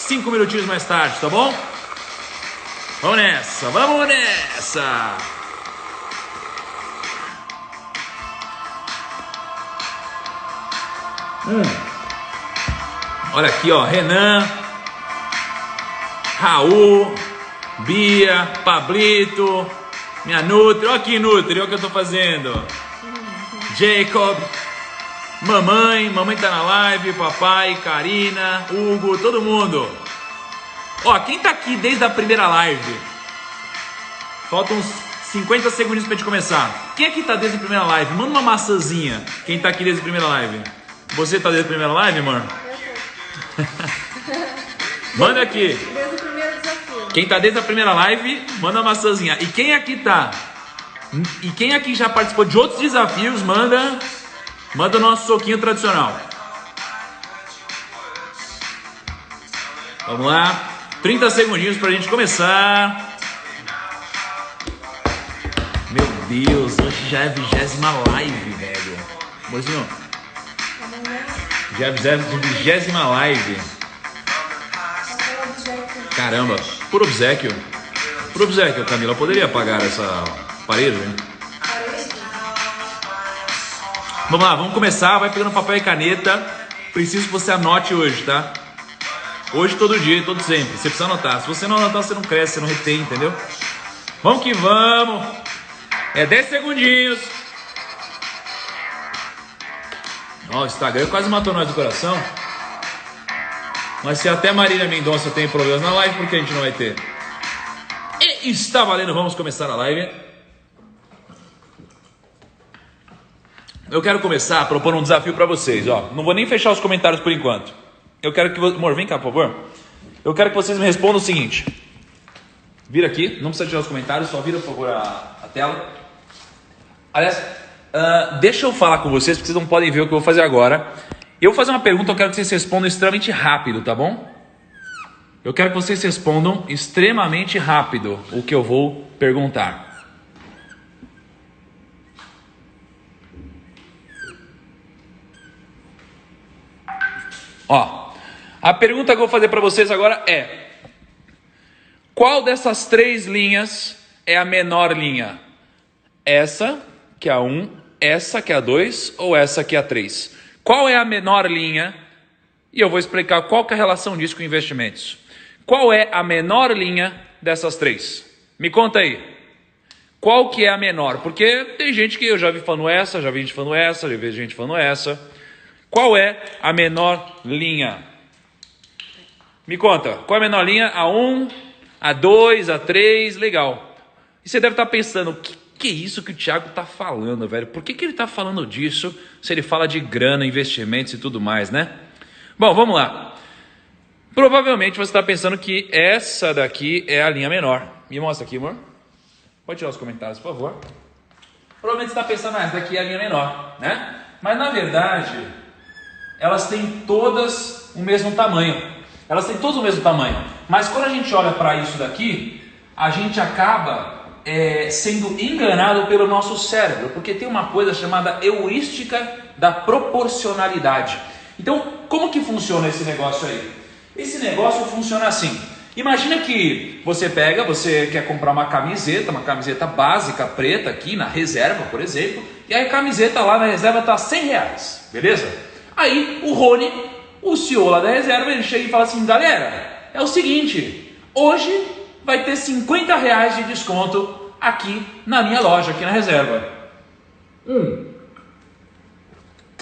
5 minutinhos mais tarde, tá bom? Vamos nessa, vamos nessa! Olha aqui, ó, Renan, Raul, Bia, Pablito, minha Nutri, olha aqui, Nutri, olha o que eu tô fazendo. Jacob, mamãe tá na live, papai, Karina, Hugo, todo mundo. Ó, quem tá aqui desde a primeira live? Faltam uns 50 segundos pra gente começar. Quem aqui tá desde a primeira live? Manda uma maçãzinha. Quem tá aqui desde a primeira live? Você tá desde a primeira live, amor? Manda aqui. Desde o primeiro desafio. Quem tá desde a primeira live, manda uma maçãzinha. E quem aqui tá? E quem aqui já participou de outros desafios, manda o nosso soquinho tradicional. Vamos lá. 30 segundinhos pra gente começar. Meu Deus, hoje já é a 20ª live, velho. Mozinho, já é a 20ª live. Caramba, por obséquio. Por obséquio, Camila, poderia pagar essa parede? Vamos lá, vamos começar. Vai pegando papel e caneta. Preciso que você anote hoje, tá? Hoje, todo dia, todo sempre. Você precisa anotar. Se você não anotar, você não cresce, você não retém, entendeu? Vamos que vamos. É 10 segundinhos. Ó, o Instagram quase matou nós do coração. Mas se até Marília Mendonça tem problemas na live, por que a gente não vai ter? E está valendo, vamos começar a live. Eu quero começar propondo um desafio para vocês, ó. Não vou nem fechar os comentários por enquanto. Eu quero que... Amor, vem cá, por favor. Eu quero que vocês me respondam o seguinte. Vira aqui, não precisa tirar os comentários, só vira, por favor, a tela. Aliás, deixa eu falar com vocês, porque vocês não podem ver o que eu vou fazer agora. Eu vou fazer uma pergunta, eu quero que vocês respondam extremamente rápido, tá bom? Eu quero que vocês respondam extremamente rápido o que eu vou perguntar. Ó, a pergunta que eu vou fazer para vocês agora é: qual dessas 3 linhas é a menor linha? Essa, que é a 1, essa que é a 2 ou essa que é a 3? Qual é a menor linha? E eu vou explicar qual que é a relação disso com investimentos. Qual é a menor linha dessas 3? Me conta aí. Qual que é a menor? Porque tem gente que eu já vi falando essa, já vi gente falando essa, já vi gente falando essa. Qual é a menor linha? Me conta, qual é a menor linha? A 1, a 2, a 3, legal. E você deve estar pensando, que é isso que o Thiago está falando, velho? Por que ele está falando disso se ele fala de grana, investimentos e tudo mais, né? Bom, vamos lá. Provavelmente você está pensando que essa daqui é a linha menor. Me mostra aqui, amor. Pode tirar os comentários, por favor. Provavelmente você está pensando, essa daqui é a linha menor, né? Mas na verdade, elas têm todas o mesmo tamanho. Elas têm todas o mesmo tamanho. Mas quando a gente olha para isso daqui, a gente acaba sendo enganado pelo nosso cérebro, porque tem uma coisa chamada heurística da proporcionalidade. Então, como que funciona esse negócio aí? Esse negócio funciona assim. Imagina que você quer comprar uma camiseta básica preta aqui na reserva, por exemplo, e aí a camiseta lá na reserva está R$100, beleza? Aí o Rony, o CEO lá da reserva, ele chega e fala assim: galera, é o seguinte, hoje vai ter R$50 de desconto aqui na minha loja, aqui na reserva.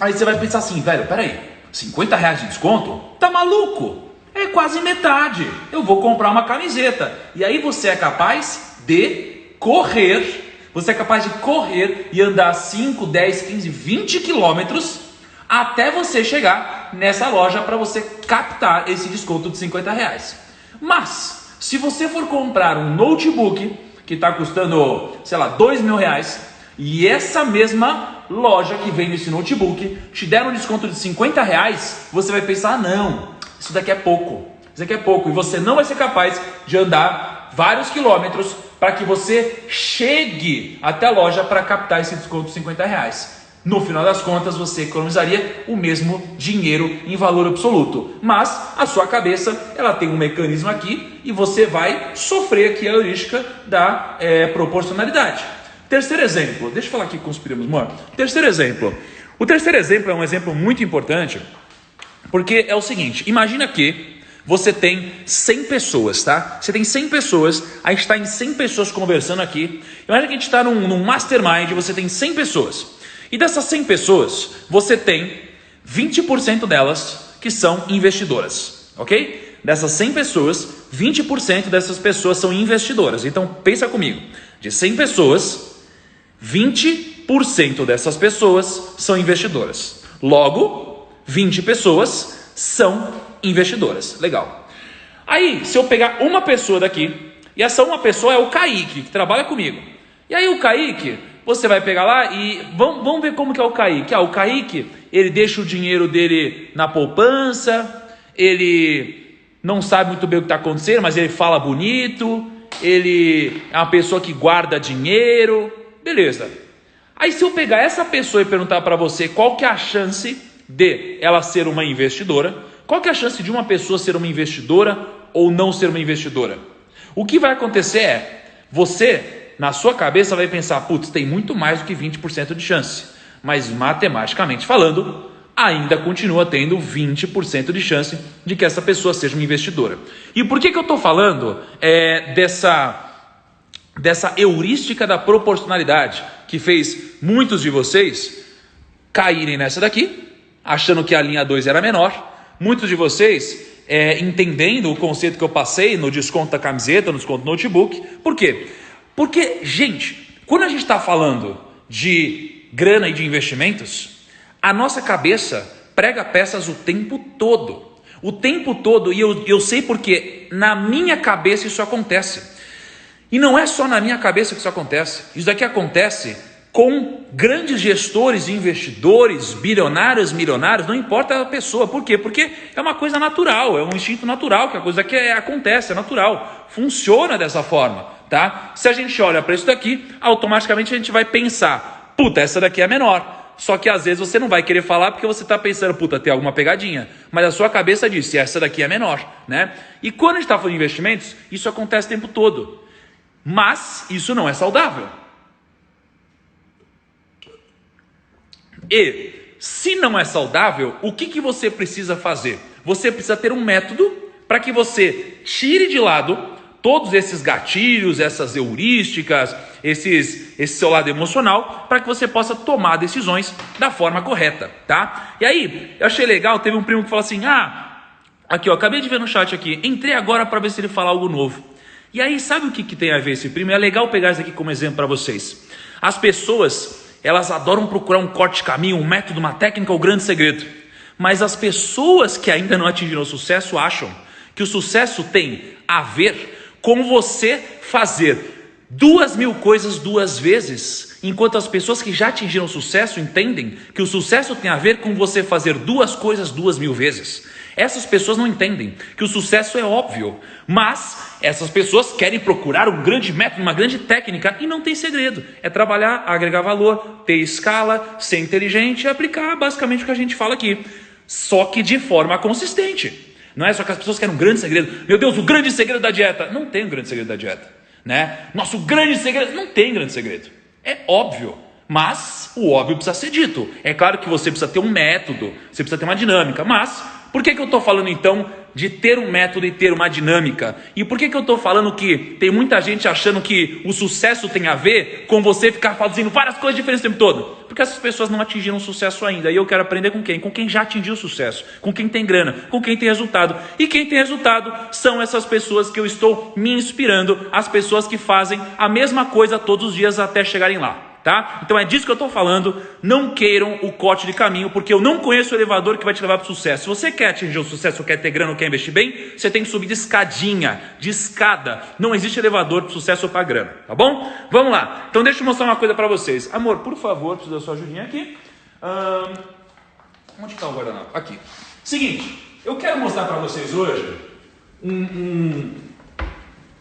Aí você vai pensar assim, velho, peraí, R$50 de desconto? Tá maluco? É quase metade. Eu vou comprar uma camiseta. E aí você é capaz de correr. Você é capaz de correr e andar 5, 10, 15, 20 quilômetros até você chegar nessa loja para você captar esse desconto de R$50. Mas, se você for comprar um notebook que está custando, sei lá, R$2.000, e essa mesma loja que vende esse notebook te der um desconto de R$50, você vai pensar, ah, não, isso daqui é pouco, e você não vai ser capaz de andar vários quilômetros para que você chegue até a loja para captar esse desconto de R$50. No final das contas, você economizaria o mesmo dinheiro em valor absoluto. Mas a sua cabeça, ela tem um mecanismo aqui e você vai sofrer aqui a heurística da proporcionalidade. Terceiro exemplo, deixa eu falar aqui com os primos, amor. Terceiro exemplo. O terceiro exemplo é um exemplo muito importante, porque é o seguinte, imagina que você tem 100 pessoas, tá? Você tem 100 pessoas, a gente está em 100 pessoas conversando aqui. Imagina que a gente está num mastermind, você tem 100 pessoas. E dessas 100 pessoas, você tem 20% delas que são investidoras, ok? Dessas 100 pessoas, 20% dessas pessoas são investidoras. Então, pensa comigo. De 100 pessoas, 20% dessas pessoas são investidoras. Logo, 20 pessoas são investidoras. Legal. Aí, se eu pegar uma pessoa daqui, e essa uma pessoa é o Kaique, que trabalha comigo. E aí o Kaique, você vai pegar lá e vamos ver como que é o Kaique. O Kaique, ele deixa o dinheiro dele na poupança, ele não sabe muito bem o que está acontecendo, mas ele fala bonito, ele é uma pessoa que guarda dinheiro, beleza. Aí se eu pegar essa pessoa e perguntar para você qual que é a chance de ela ser uma investidora, qual que é a chance de uma pessoa ser uma investidora ou não ser uma investidora? O que vai acontecer é, você, na sua cabeça, vai pensar, putz, tem muito mais do que 20% de chance. Mas matematicamente falando, ainda continua tendo 20% de chance de que essa pessoa seja uma investidora. E por que eu estou falando dessa heurística da proporcionalidade, que fez muitos de vocês caírem nessa daqui, achando que a linha 2 era menor, muitos de vocês entendendo o conceito que eu passei no desconto da camiseta, no desconto do notebook. Por quê? Porque, gente, quando a gente está falando de grana e de investimentos, a nossa cabeça prega peças o tempo todo. O tempo todo, e eu sei porque na minha cabeça isso acontece. E não é só na minha cabeça que isso acontece. Isso daqui acontece com grandes gestores, investidores, bilionários, milionários, não importa a pessoa. Por quê? Porque é uma coisa natural, é um instinto natural, que a coisa que acontece, é natural. Funciona dessa forma, tá? Se a gente olha para isso daqui, automaticamente a gente vai pensar, puta, essa daqui é menor. Só que às vezes você não vai querer falar porque você está pensando, puta, tem alguma pegadinha. Mas a sua cabeça diz, essa daqui é menor, né? E quando a gente está falando de investimentos, isso acontece o tempo todo. Mas isso não é saudável. E se não é saudável, o que você precisa fazer? Você precisa ter um método para que você tire de lado todos esses gatilhos, essas heurísticas, esse seu lado emocional, para que você possa tomar decisões da forma correta, tá? E aí, eu achei legal, teve um primo que falou assim, aqui ó, acabei de ver no chat aqui, entrei agora para ver se ele fala algo novo. E aí, sabe o que tem a ver esse primo? É legal pegar isso aqui como exemplo para vocês. As pessoas, elas adoram procurar um corte de caminho, um método, uma técnica, o grande segredo. Mas as pessoas que ainda não atingiram o sucesso acham que o sucesso tem a ver com você fazer 2.000 coisas 2 vezes, enquanto as pessoas que já atingiram o sucesso entendem que o sucesso tem a ver com você fazer 2 coisas 2.000 vezes. Essas pessoas não entendem que o sucesso é óbvio, mas essas pessoas querem procurar um grande método, uma grande técnica, e não tem segredo. É trabalhar, agregar valor, ter escala, ser inteligente e aplicar basicamente o que a gente fala aqui, só que de forma consistente. Não é só que as pessoas querem um grande segredo. Meu Deus, o grande segredo da dieta. Não tem um grande segredo da dieta, né? Nosso grande segredo, não tem grande segredo. É óbvio. Mas o óbvio precisa ser dito. É claro que você precisa ter um método, você precisa ter uma dinâmica, mas por que eu estou falando então de ter um método e ter uma dinâmica? E por que eu estou falando que tem muita gente achando que o sucesso tem a ver com você ficar fazendo várias coisas diferentes o tempo todo? Porque essas pessoas não atingiram sucesso ainda. E eu quero aprender com quem? Com quem já atingiu o sucesso, com quem tem grana, com quem tem resultado. E quem tem resultado são essas pessoas que eu estou me inspirando, as pessoas que fazem a mesma coisa todos os dias até chegarem lá. Tá? Então é disso que eu estou falando. Não queiram o corte de caminho, porque eu não conheço o elevador que vai te levar para o sucesso. Se você quer atingir o sucesso, quer ter grana ou quer investir bem, você tem que subir de escadinha, de escada. Não existe elevador para o sucesso ou para grana, tá bom? Vamos lá. Então deixa eu mostrar uma coisa para vocês. Amor, por favor, preciso da sua ajudinha aqui. Onde está o guardanapo? Aqui. Seguinte, eu quero mostrar para vocês hoje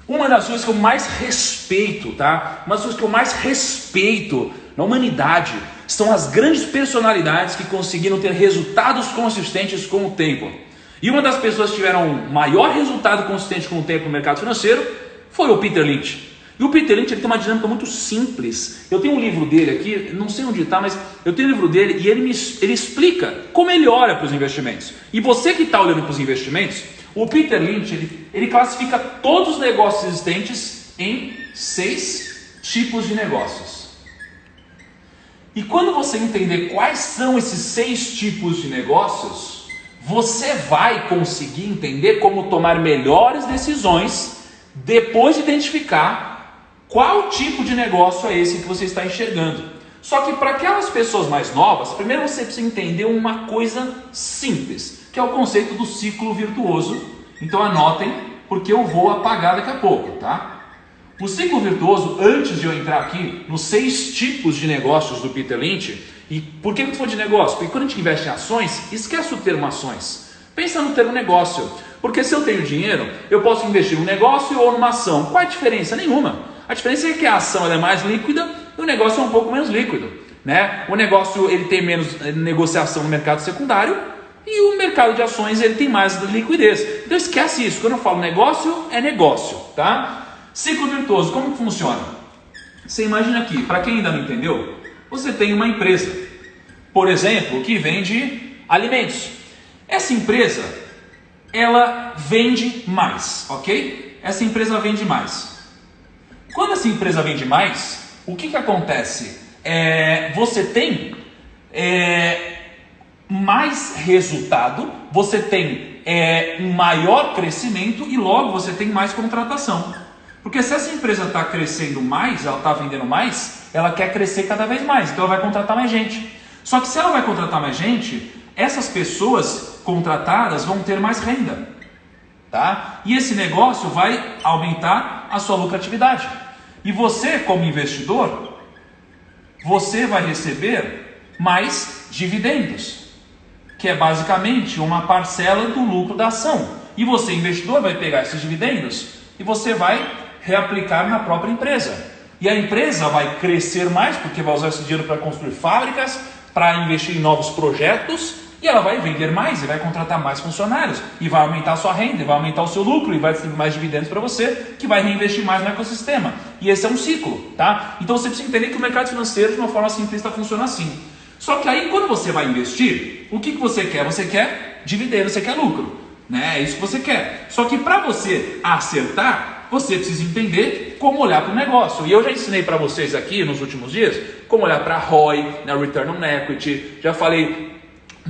uma das coisas que eu mais respeito, tá? Uma das coisas que eu mais respeito na humanidade, são as grandes personalidades que conseguiram ter resultados consistentes com o tempo. E uma das pessoas que tiveram maior resultado consistente com o tempo no mercado financeiro foi o Peter Lynch. E o Peter Lynch ele tem uma dinâmica muito simples. Eu tenho um livro dele aqui, não sei onde está, mas eu tenho um livro dele e ele explica como ele olha para os investimentos. E você que está olhando para os investimentos, o Peter Lynch ele classifica todos os negócios existentes em 6 tipos de negócios. E quando você entender quais são esses 6 tipos de negócios, você vai conseguir entender como tomar melhores decisões depois de identificar qual tipo de negócio é esse que você está enxergando. Só que para aquelas pessoas mais novas, primeiro você precisa entender uma coisa simples, que é o conceito do ciclo virtuoso. Então anotem, porque eu vou apagar daqui a pouco, tá? O ciclo virtuoso, antes de eu entrar aqui nos 6 tipos de negócios do Peter Lynch, e por que eu estou falando de negócio? Porque quando a gente investe em ações, esquece o termo ações. Pensa no termo negócio. Porque se eu tenho dinheiro, eu posso investir num negócio ou numa ação. Qual é a diferença? Nenhuma. A diferença é que a ação ela é mais líquida e o negócio é um pouco menos líquido, né? O negócio ele tem menos negociação no mercado secundário e o mercado de ações ele tem mais liquidez. Então esquece isso. Quando eu falo negócio, é negócio, tá? Ciclo virtuoso, como que funciona? Você imagina aqui, para quem ainda não entendeu, você tem uma empresa, por exemplo, que vende alimentos. Essa empresa, ela vende mais, ok? Essa empresa vende mais. Quando essa empresa vende mais, o que acontece? Você tem mais resultado, você tem um maior crescimento e logo você tem mais contratação. Porque se essa empresa está crescendo mais, ela está vendendo mais, ela quer crescer cada vez mais, então ela vai contratar mais gente. Só que se ela vai contratar mais gente, essas pessoas contratadas vão ter mais renda, tá? E esse negócio vai aumentar a sua lucratividade. E você, como investidor, você vai receber mais dividendos, que é basicamente uma parcela do lucro da ação. E você, investidor, vai pegar esses dividendos e você vai reaplicar na própria empresa. E a empresa vai crescer mais, porque vai usar esse dinheiro para construir fábricas, para investir em novos projetos, e ela vai vender mais, e vai contratar mais funcionários, e vai aumentar a sua renda, e vai aumentar o seu lucro, e vai distribuir mais dividendos para você, que vai reinvestir mais no ecossistema. E esse é um ciclo, tá? Então você precisa entender que o mercado financeiro, de uma forma simplista, funciona assim. Só que aí, quando você vai investir, o que você quer? Você quer dividendo, você quer lucro, né? É isso que você quer. Só que para você acertar, você precisa entender como olhar para o negócio. E eu já ensinei para vocês aqui nos últimos dias como olhar para ROI, né, Return on Equity. Já falei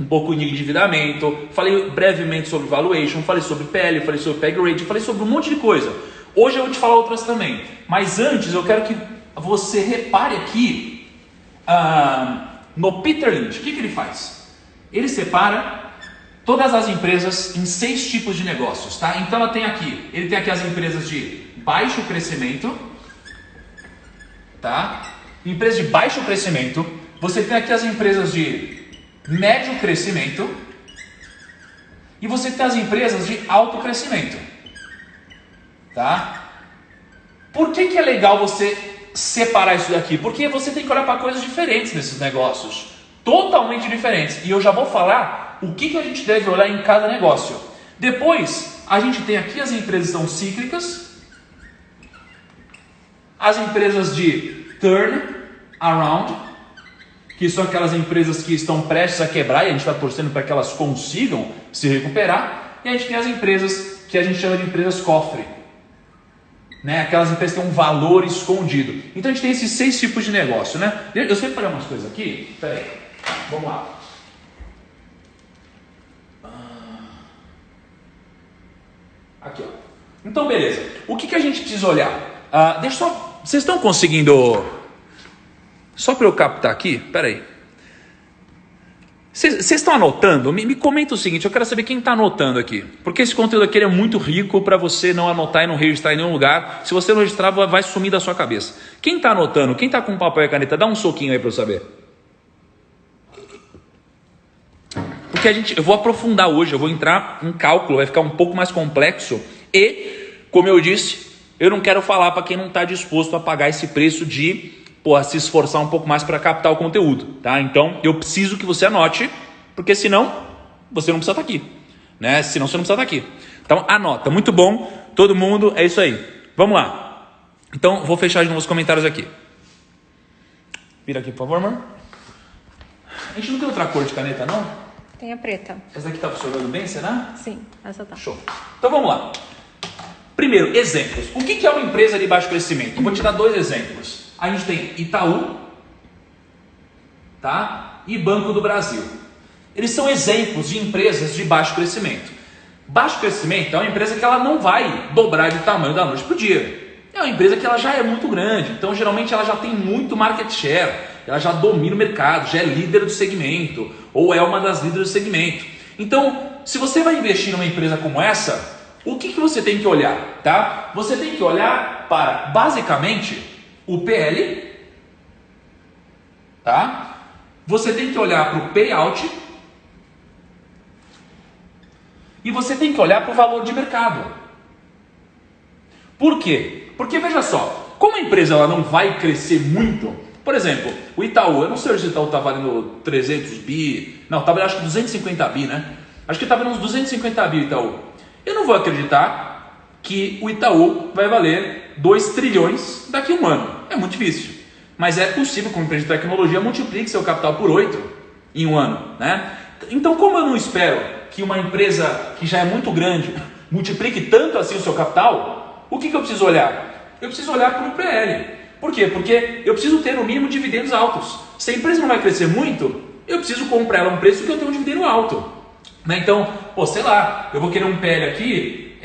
um pouco de endividamento, falei brevemente sobre valuation, falei sobre PL, falei sobre PEG rate, falei sobre um monte de coisa. Hoje eu vou te falar outras também. Mas antes eu quero que você repare aqui no Peter Lynch. O que ele faz? Ele separa todas as empresas em 6 tipos de negócios, tá? Então ele tem aqui as empresas de baixo crescimento, tá? Empresas de baixo crescimento. Você tem aqui as empresas de médio crescimento e você tem as empresas de alto crescimento, tá? Por que é legal você separar isso daqui? Porque você tem que olhar para coisas diferentes nesses negócios, totalmente diferentes, e eu já vou falar o que a gente deve olhar em cada negócio. Depois a gente tem aqui as empresas que são cíclicas, as empresas de turn around, que são aquelas empresas que estão prestes a quebrar e a gente está torcendo para que elas consigam se recuperar. E a gente tem as empresas que a gente chama de empresas cofre, né? Aquelas empresas que têm um valor escondido. Então a gente tem esses 6 tipos de negócio, né? Eu sempre falei umas coisas aqui. Peraí, vamos lá. Aqui, ó. Então beleza. O que a gente precisa olhar? Deixa só. Vocês estão conseguindo? Só para eu captar aqui, peraí. Vocês estão anotando? Me comenta o seguinte, eu quero saber quem está anotando aqui. Porque esse conteúdo aqui é muito rico para você não anotar e não registrar em nenhum lugar. Se você não registrar, vai sumir da sua cabeça. Quem está anotando? Quem está com papel e caneta? Dá um soquinho aí para eu saber. Porque eu vou aprofundar hoje, eu vou entrar em cálculo, vai ficar um pouco mais complexo. E, como eu disse, eu não quero falar para quem não está disposto a pagar esse preço de se esforçar um pouco mais para captar o conteúdo, tá? Então, eu preciso que você anote, porque senão você não precisa estar aqui, né? Senão você não precisa estar aqui. Então, anota. Muito bom. Todo mundo, é isso aí. Vamos lá. Então, vou fechar de novo os comentários aqui. Vira aqui, por favor, amor. A gente não tem outra cor de caneta, não? Tem a preta. Essa daqui tá funcionando bem, será? Sim, essa tá. Show. Então, vamos lá. Primeiro, exemplos. O que é uma empresa de baixo crescimento? Eu vou te dar 2 exemplos. A gente tem Itaú, tá? E Banco do Brasil. Eles são exemplos de empresas de baixo crescimento. Baixo crescimento é uma empresa que ela não vai dobrar de tamanho da noite para o dia. É uma empresa que ela já é muito grande, então geralmente ela já tem muito market share, ela já domina o mercado, já é líder do segmento, ou é uma das líderes do segmento. Então, se você vai investir numa empresa como essa, o que você tem que olhar? Tá? Você tem que olhar para, basicamente, o PL, tá? Você tem que olhar para o payout, e você tem que olhar para o valor de mercado. Por quê? Porque veja só, como a empresa ela não vai crescer muito, por exemplo, o Itaú, eu não sei se o Itaú está valendo 300 bi, não, estava acho que 250 bi, né? Acho que estava uns 250 bi o Itaú. Eu não vou acreditar que o Itaú vai valer 2 trilhões daqui a um ano. É muito difícil. Mas é possível, como empresa de tecnologia, multiplique seu capital por 8 em um ano, né? Então, como eu não espero que uma empresa que já é muito grande multiplique tanto assim o seu capital, o que eu preciso olhar? Eu preciso olhar para o PL. Por quê? Porque eu preciso ter no mínimo dividendos altos. Se a empresa não vai crescer muito, eu preciso comprar ela a um preço que eu tenho um dividendo alto. Né? Então, sei lá, eu vou querer um PL aqui,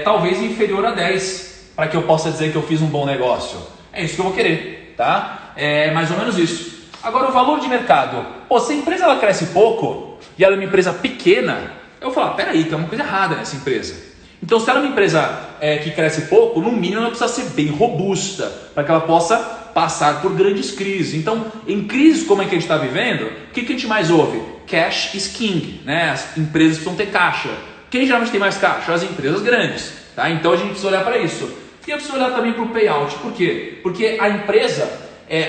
talvez inferior a 10, para que eu possa dizer que eu fiz um bom negócio. É isso que eu vou querer, tá? É mais ou menos isso. Agora, o valor de mercado. Se a empresa ela cresce pouco e ela é uma empresa pequena, eu vou falar, peraí, tem uma coisa errada nessa empresa. Então, se ela é uma empresa que cresce pouco, no mínimo ela precisa ser bem robusta, para que ela possa passar por grandes crises. Então, em crises como a que a gente está vivendo, o que a gente mais ouve? Cash is king, né? As empresas precisam ter caixa. Quem geralmente tem mais caixa? As empresas grandes, tá? Então, a gente precisa olhar para isso. E eu preciso olhar também para o payout. Por quê? Porque a empresa,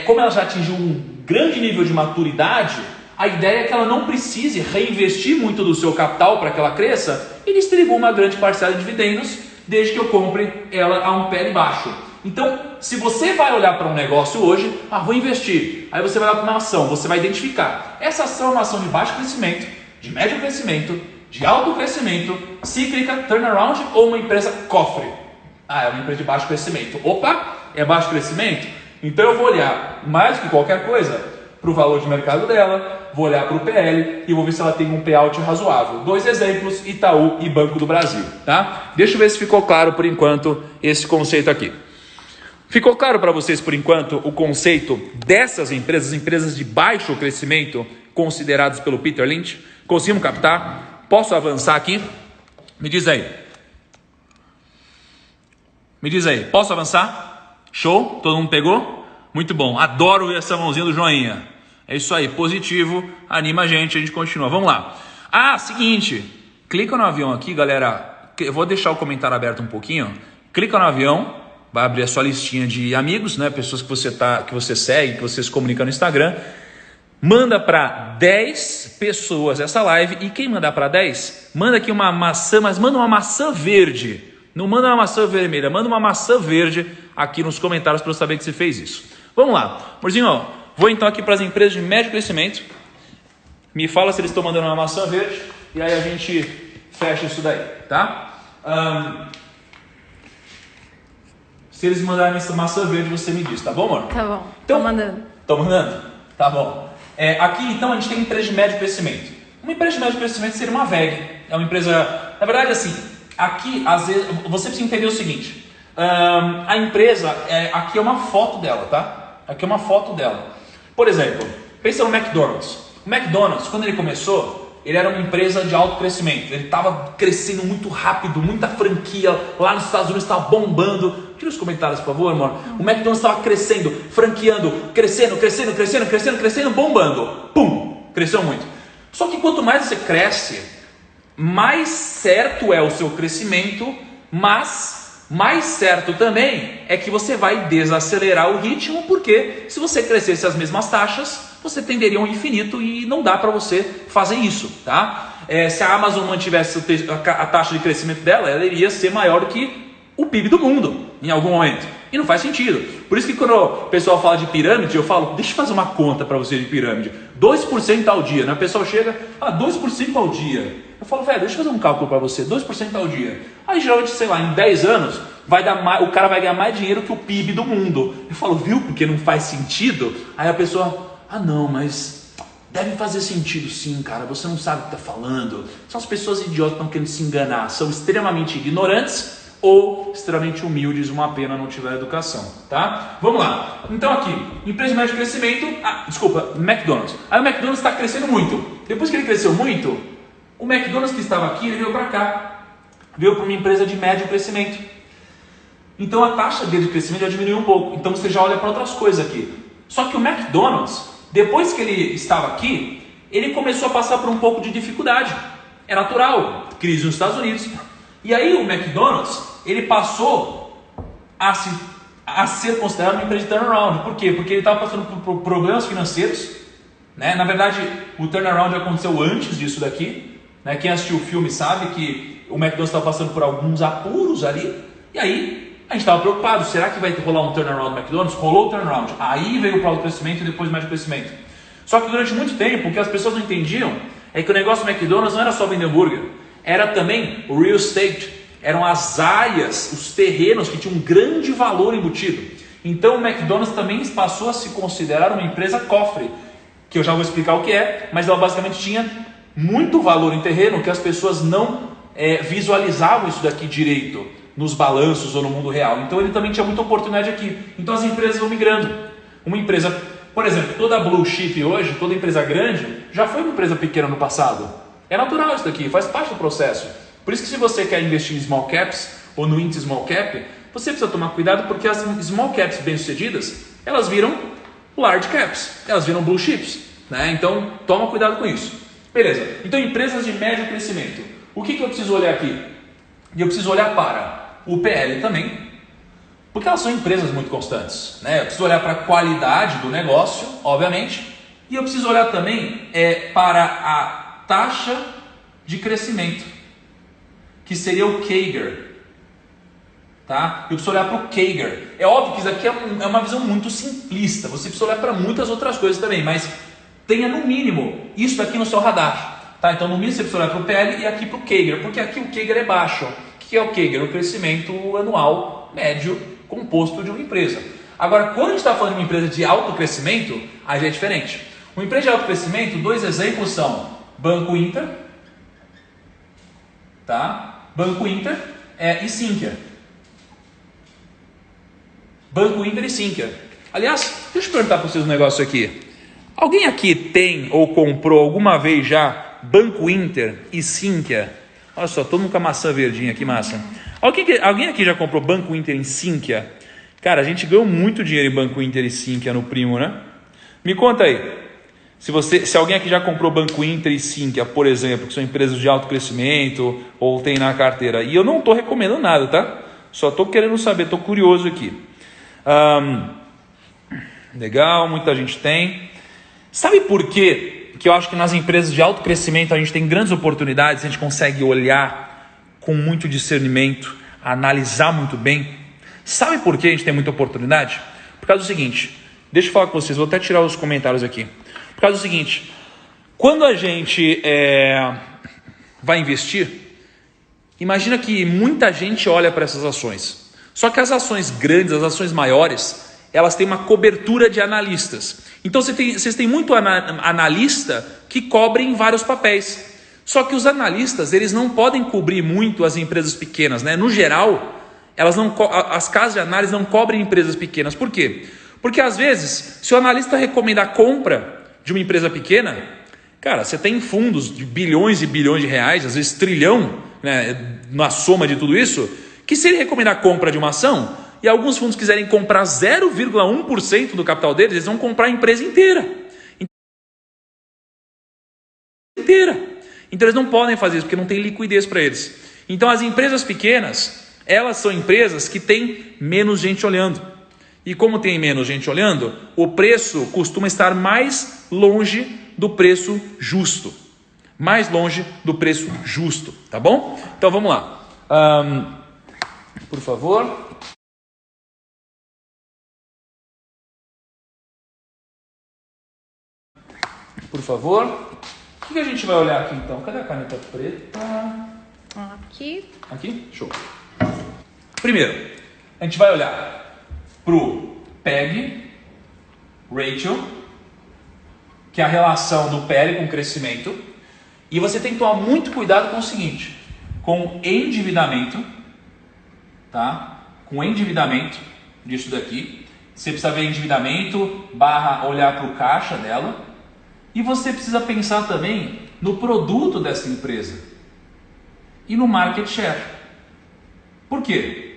como ela já atingiu um grande nível de maturidade, a ideia é que ela não precise reinvestir muito do seu capital para que ela cresça e distribua uma grande parcela de dividendos, desde que eu compre ela a um PL baixo. Então, se você vai olhar para um negócio hoje, vou investir. Aí você vai olhar para uma ação, você vai identificar. Essa ação é uma ação de baixo crescimento, de médio crescimento, de alto crescimento, cíclica, turnaround ou uma empresa cofre. É uma empresa de baixo crescimento. Opa, é baixo crescimento? Então eu vou olhar mais do que qualquer coisa para o valor de mercado dela, vou olhar para o PL e vou ver se ela tem um payout razoável. 2 exemplos, Itaú e Banco do Brasil, tá? Deixa eu ver se ficou claro por enquanto esse conceito aqui. Ficou claro para vocês por enquanto o conceito dessas empresas, empresas de baixo crescimento consideradas pelo Peter Lynch? Conseguimos captar? Posso avançar aqui? Me diz aí. Posso avançar? Show? Todo mundo pegou? Muito bom, adoro ver essa mãozinha do joinha. É isso aí, positivo, anima a gente continua. Vamos lá. Seguinte, clica no avião aqui, galera. Eu vou deixar o comentário aberto um pouquinho. Clica no avião, vai abrir a sua listinha de amigos, né? Pessoas que você segue, que você se comunica no Instagram. Manda para 10 pessoas essa live. E quem mandar para 10, manda aqui uma maçã, mas manda uma maçã verde. Não manda uma maçã vermelha, manda uma maçã verde aqui nos comentários para eu saber que você fez isso. Vamos lá, amorzinho, vou então aqui para as empresas de médio crescimento. Me fala se eles estão mandando uma maçã verde e aí a gente fecha isso daí, tá? Se eles mandarem essa maçã verde, você me diz, tá bom, amor? Tá bom, então, tô mandando. Tô mandando? Tá bom. Aqui então a gente tem empresa de médio crescimento. Uma empresa de médio crescimento seria uma VEG. É uma empresa, na verdade assim, aqui às vezes você precisa entender o seguinte. A empresa, aqui é uma foto dela, tá? Aqui é uma foto dela. Por exemplo, pensa no McDonald's. O McDonald's, quando ele começou, ele era uma empresa de alto crescimento. Ele estava crescendo muito rápido, muita franquia. Lá nos Estados Unidos estava bombando. Tira os comentários, por favor, amor. O McDonald's estava crescendo, franqueando, crescendo, bombando. Pum! Cresceu muito. Só que quanto mais você cresce, mais certo é o seu crescimento, mas mais certo também é que você vai desacelerar o ritmo, porque se você crescesse as mesmas taxas, você tenderia ao infinito e não dá para você fazer isso, tá? Se a Amazon mantivesse a taxa de crescimento dela, ela iria ser maior que o PIB do mundo em algum momento. E não faz sentido. Por isso que quando o pessoal fala de pirâmide, eu falo, deixa eu fazer uma conta para você de pirâmide. 2% ao dia, né? O pessoal chega, 2% ao dia. Eu falo, velho, deixa eu fazer um cálculo para você, 2% ao dia. Aí geralmente, sei lá, em 10 anos, o cara vai ganhar mais dinheiro que o PIB do mundo. Eu falo, viu, porque não faz sentido? Aí a pessoa, não, mas deve fazer sentido sim, cara, você não sabe o que está falando. São as pessoas idiotas que estão querendo se enganar, são extremamente ignorantes ou extremamente humildes, uma pena não tiver educação, tá? Vamos lá. Então aqui, empresa de médio crescimento, McDonald's. Aí o McDonald's está crescendo muito. Depois que ele cresceu muito, o McDonald's que estava aqui, ele veio para cá. Veio para uma empresa de médio crescimento. Então a taxa dele de crescimento já diminuiu um pouco. Então você já olha para outras coisas aqui. Só que o McDonald's, depois que ele estava aqui, ele começou a passar por um pouco de dificuldade. É natural, crise nos Estados Unidos. E aí o McDonald's, ele passou a ser considerado uma empresa de turnaround. Por quê? Porque ele estava passando por problemas financeiros, né? Na verdade, o turnaround aconteceu antes disso daqui, né? Quem assistiu o filme sabe que o McDonald's estava passando por alguns apuros ali. E aí a gente estava preocupado, será que vai rolar um turnaround no McDonald's? Rolou o turnaround. Aí veio o alto crescimento e depois o médio crescimento. Só que durante muito tempo, o que as pessoas não entendiam é que o negócio do McDonald's não era só vender hambúrguer. Era também o real estate, eram as áreas, os terrenos que tinham um grande valor embutido. Então o McDonald's também passou a se considerar uma empresa cofre, que eu já vou explicar o que é, mas ela basicamente tinha muito valor em terreno que as pessoas não visualizavam isso daqui direito nos balanços ou no mundo real. Então ele também tinha muita oportunidade aqui. Então as empresas vão migrando. Uma empresa, por exemplo, toda a blue chip hoje, toda empresa grande, já foi uma empresa pequena no passado. É natural isso daqui, faz parte do processo. Por isso que se você quer investir em small caps ou no índice small cap, você precisa tomar cuidado porque as small caps bem-sucedidas, elas viram large caps, elas viram blue chips, né? Então toma cuidado com isso. Beleza, então empresas de médio crescimento. O que eu preciso olhar aqui? Eu preciso olhar para o PL também, porque elas são empresas muito constantes, né? Eu preciso olhar para a qualidade do negócio, obviamente, e eu preciso olhar também para a taxa de crescimento, que seria o CAGR, tá? Eu preciso olhar para o CAGR. É óbvio que isso aqui é uma visão muito simplista, você precisa olhar para muitas outras coisas também, mas tenha no mínimo isso daqui no seu radar, tá? Então no mínimo você precisa olhar para o PL e aqui para o CAGR, porque aqui o CAGR é baixo. O que é o CAGR? O crescimento anual médio composto de uma empresa. Agora, quando a gente está falando de uma empresa de alto crescimento, aí já é diferente. Uma empresa de alto crescimento, dois exemplos são Banco Inter, tá? Banco Inter e Sinqia. Banco Inter e Sinqia. Aliás, deixa eu perguntar para vocês um negócio aqui. Alguém aqui tem ou comprou alguma vez já Banco Inter e Sinqia? Olha só, todo mundo com a maçã verdinha aqui, massa. Alguém aqui já comprou Banco Inter e Sinqia? Cara, a gente ganhou muito dinheiro em Banco Inter e Sinqia no primo, né? Me conta aí. Se alguém aqui já comprou Banco Inter e Sinqia, por exemplo, que são empresas de alto crescimento ou tem na carteira, e eu não estou recomendando nada, tá? Só estou querendo saber, estou curioso aqui. Legal, muita gente tem. Sabe por quê que eu acho que nas empresas de alto crescimento a gente tem grandes oportunidades, a gente consegue olhar com muito discernimento, analisar muito bem? Sabe por que a gente tem muita oportunidade? Por causa do seguinte, deixa eu falar com vocês, vou até tirar os comentários aqui. Por causa do seguinte, quando a gente vai investir, imagina que muita gente olha para essas ações. Só que as ações grandes, as ações maiores, elas têm uma cobertura de analistas. Então vocês têm muito analista que cobrem vários papéis. Só que os analistas, eles não podem cobrir muito as empresas pequenas, né? No geral, as casas de análise não cobrem empresas pequenas. Por quê? Porque às vezes, se o analista recomenda a compra de uma empresa pequena, cara, você tem fundos de bilhões e bilhões de reais, às vezes trilhão, né, na soma de tudo isso, que se ele recomendar a compra de uma ação, e alguns fundos quiserem comprar 0,1% do capital deles, eles vão comprar a empresa inteira. Então eles não podem fazer isso, porque não tem liquidez para eles. Então as empresas pequenas, elas são empresas que têm menos gente olhando. E como tem menos gente olhando, o preço costuma estar mais longe do preço justo. Mais longe do preço justo, tá bom? Então vamos lá. Por favor. Por favor. O que a gente vai olhar aqui então? Cadê a caneta preta? Aqui. Aqui? Show. Primeiro, a gente vai olhar pro PEG, Ratio, que é a relação do PL com o crescimento. E você tem que tomar muito cuidado com o seguinte, com endividamento, tá? Com endividamento disso daqui. Você precisa ver endividamento / olhar para o caixa dela. E você precisa pensar também no produto dessa empresa e no market share. Por quê?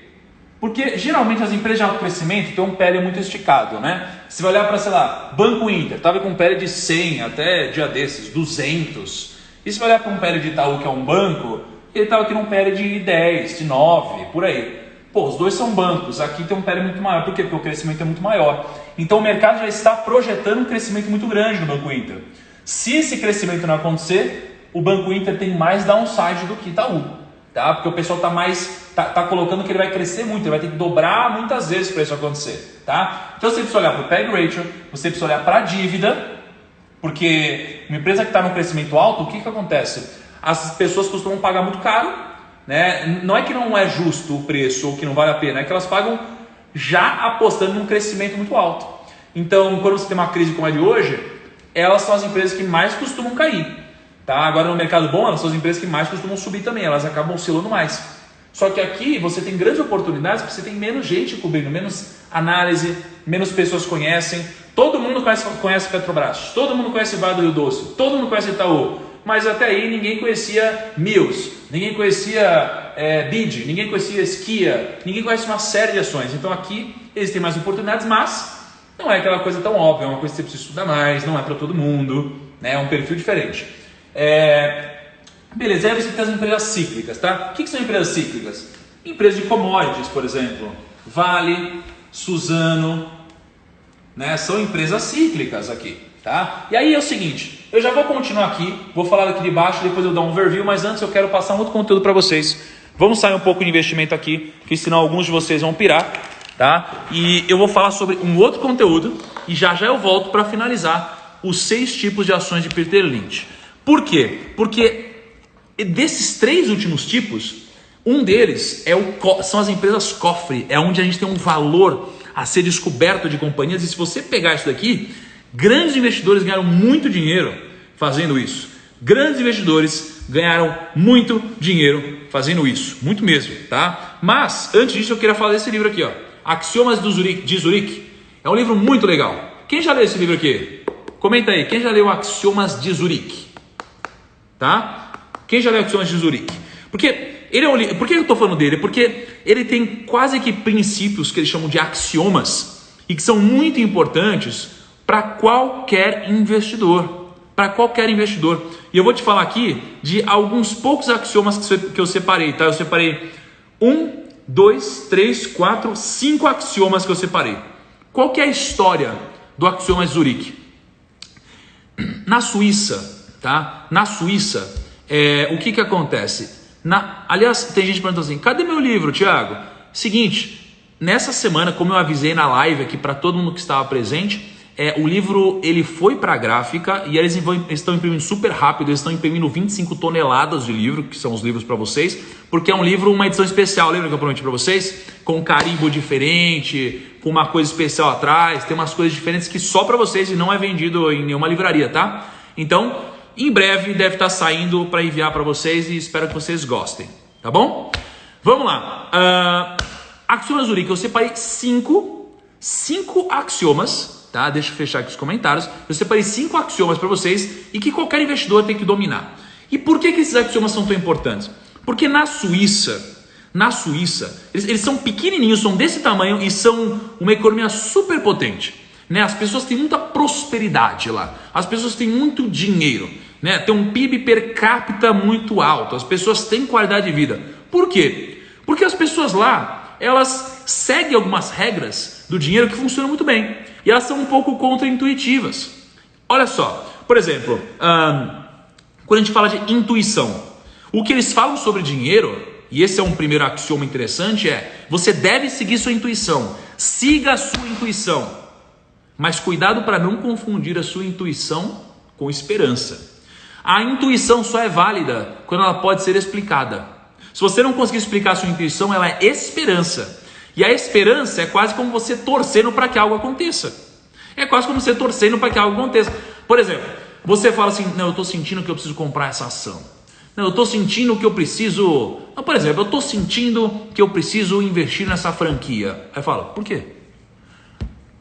Porque geralmente as empresas de alto crescimento têm um PL muito esticado, né? Você vai olhar para, sei lá, Banco Inter, estava com um PL de 100 até dia desses, 200. E você vai olhar para um PL de Itaú, que é um banco, ele estava aqui num PL de 10, de 9, por aí. Pô, os dois são bancos, aqui tem um PL muito maior. Por quê? Porque o crescimento é muito maior. Então o mercado já está projetando um crescimento muito grande no Banco Inter. Se esse crescimento não acontecer, o Banco Inter tem mais downside do que Itaú. Tá? Porque o pessoal tá colocando que ele vai crescer muito, ele vai ter que dobrar muitas vezes para isso acontecer. Tá? Então você precisa olhar para o PEG Ratio, você precisa olhar para a dívida, porque uma empresa que está no crescimento alto, o que acontece? As pessoas costumam pagar muito caro, né? Não é que não é justo o preço ou que não vale a pena, é que elas pagam já apostando num crescimento muito alto. Então, quando você tem uma crise como a de hoje, elas são as empresas que mais costumam cair. Tá? Agora no mercado bom, elas são as empresas que mais costumam subir também, elas acabam oscilando mais. Só que aqui você tem grandes oportunidades porque você tem menos gente cobrindo, menos análise, menos pessoas conhecem. Todo mundo conhece Petrobras, todo mundo conhece Vale do Rio Doce, todo mundo conhece Itaú. Mas até aí ninguém conhecia Mills, ninguém conhecia BID, ninguém conhecia Esquia, ninguém conhece uma série de ações. Então aqui eles têm mais oportunidades, mas não é aquela coisa tão óbvia, é uma coisa que você precisa estudar mais, não é para todo mundo, né? É um perfil diferente. Beleza, aí você tem as empresas cíclicas, tá? O que são empresas cíclicas? Empresas de commodities, por exemplo, Vale, Suzano, né? São empresas cíclicas aqui, tá? E aí é o seguinte, eu já vou continuar aqui, vou falar daqui de baixo, depois eu dar um overview, mas antes eu quero passar um outro conteúdo para vocês. Vamos sair um pouco de investimento aqui, que senão alguns de vocês vão pirar, tá? E eu vou falar sobre um outro conteúdo e já eu volto para finalizar os 6 tipos de ações de Peter Lynch. Por quê? Porque desses 3 últimos tipos, um deles são as empresas cofre, é onde a gente tem um valor a ser descoberto de companhias, e se você pegar isso daqui, grandes investidores ganharam muito dinheiro fazendo isso. Grandes investidores ganharam muito dinheiro fazendo isso, muito mesmo, tá? Mas, antes disso, eu queria falar desse livro aqui, ó, Axiomas de Zurique. É um livro muito legal. Quem já leu esse livro aqui? Comenta aí, quem já leu Axiomas de Zurique? Tá? Quem já leu Axiomas de Zurique? Porque ele é um livro. Por que eu estou falando dele? Porque ele tem quase que princípios que eles chamam de axiomas e que são muito importantes para qualquer investidor. Para qualquer investidor. E eu vou te falar aqui de alguns poucos axiomas que eu separei, tá? Eu separei 1, 2, 3, 4, 5 axiomas que eu separei. Qual que é a história do Axiomas de Zurique? Na Suíça, tá? Na Suíça, o que acontece? Aliás, tem gente perguntando assim, cadê meu livro, Thiago? Seguinte, nessa semana, como eu avisei na live aqui para todo mundo que estava presente, o livro ele foi para a gráfica e eles estão imprimindo super rápido, eles estão imprimindo 25 toneladas de livro, que são os livros para vocês, porque é um livro, uma edição especial, lembra que eu prometi para vocês? Com um carimbo diferente, com uma coisa especial atrás, tem umas coisas diferentes que só para vocês e não é vendido em nenhuma livraria, tá? Então, em breve deve estar saindo para enviar para vocês e espero que vocês gostem, tá bom? Vamos lá. Axiomas Zurique, eu separei 5 axiomas, tá? Deixa eu fechar aqui os comentários. Eu separei 5 axiomas para vocês e que qualquer investidor tem que dominar. E por que esses axiomas são tão importantes? Porque na Suíça, eles são pequenininhos, são desse tamanho e são uma economia super potente. Né? As pessoas têm muita prosperidade lá, as pessoas têm muito dinheiro, né? Tem um PIB per capita muito alto, as pessoas têm qualidade de vida. Por quê? Porque as pessoas lá, elas seguem algumas regras do dinheiro que funcionam muito bem. E elas são um pouco contra-intuitivas. Olha só, por exemplo, quando a gente fala de intuição, o que eles falam sobre dinheiro, e esse é um primeiro axioma interessante, é: você deve seguir sua intuição. Siga a sua intuição. Mas cuidado para não confundir a sua intuição com esperança. A intuição só é válida quando ela pode ser explicada. Se você não conseguir explicar a sua intuição, ela é esperança. E a esperança é quase como você torcendo para que algo aconteça. É quase como você torcendo para que algo aconteça. Por exemplo, você fala assim: não, eu estou sentindo que eu preciso comprar essa ação. Não, eu estou sentindo que eu preciso... Não, por exemplo, eu estou sentindo que eu preciso investir nessa franquia. Aí fala: por quê?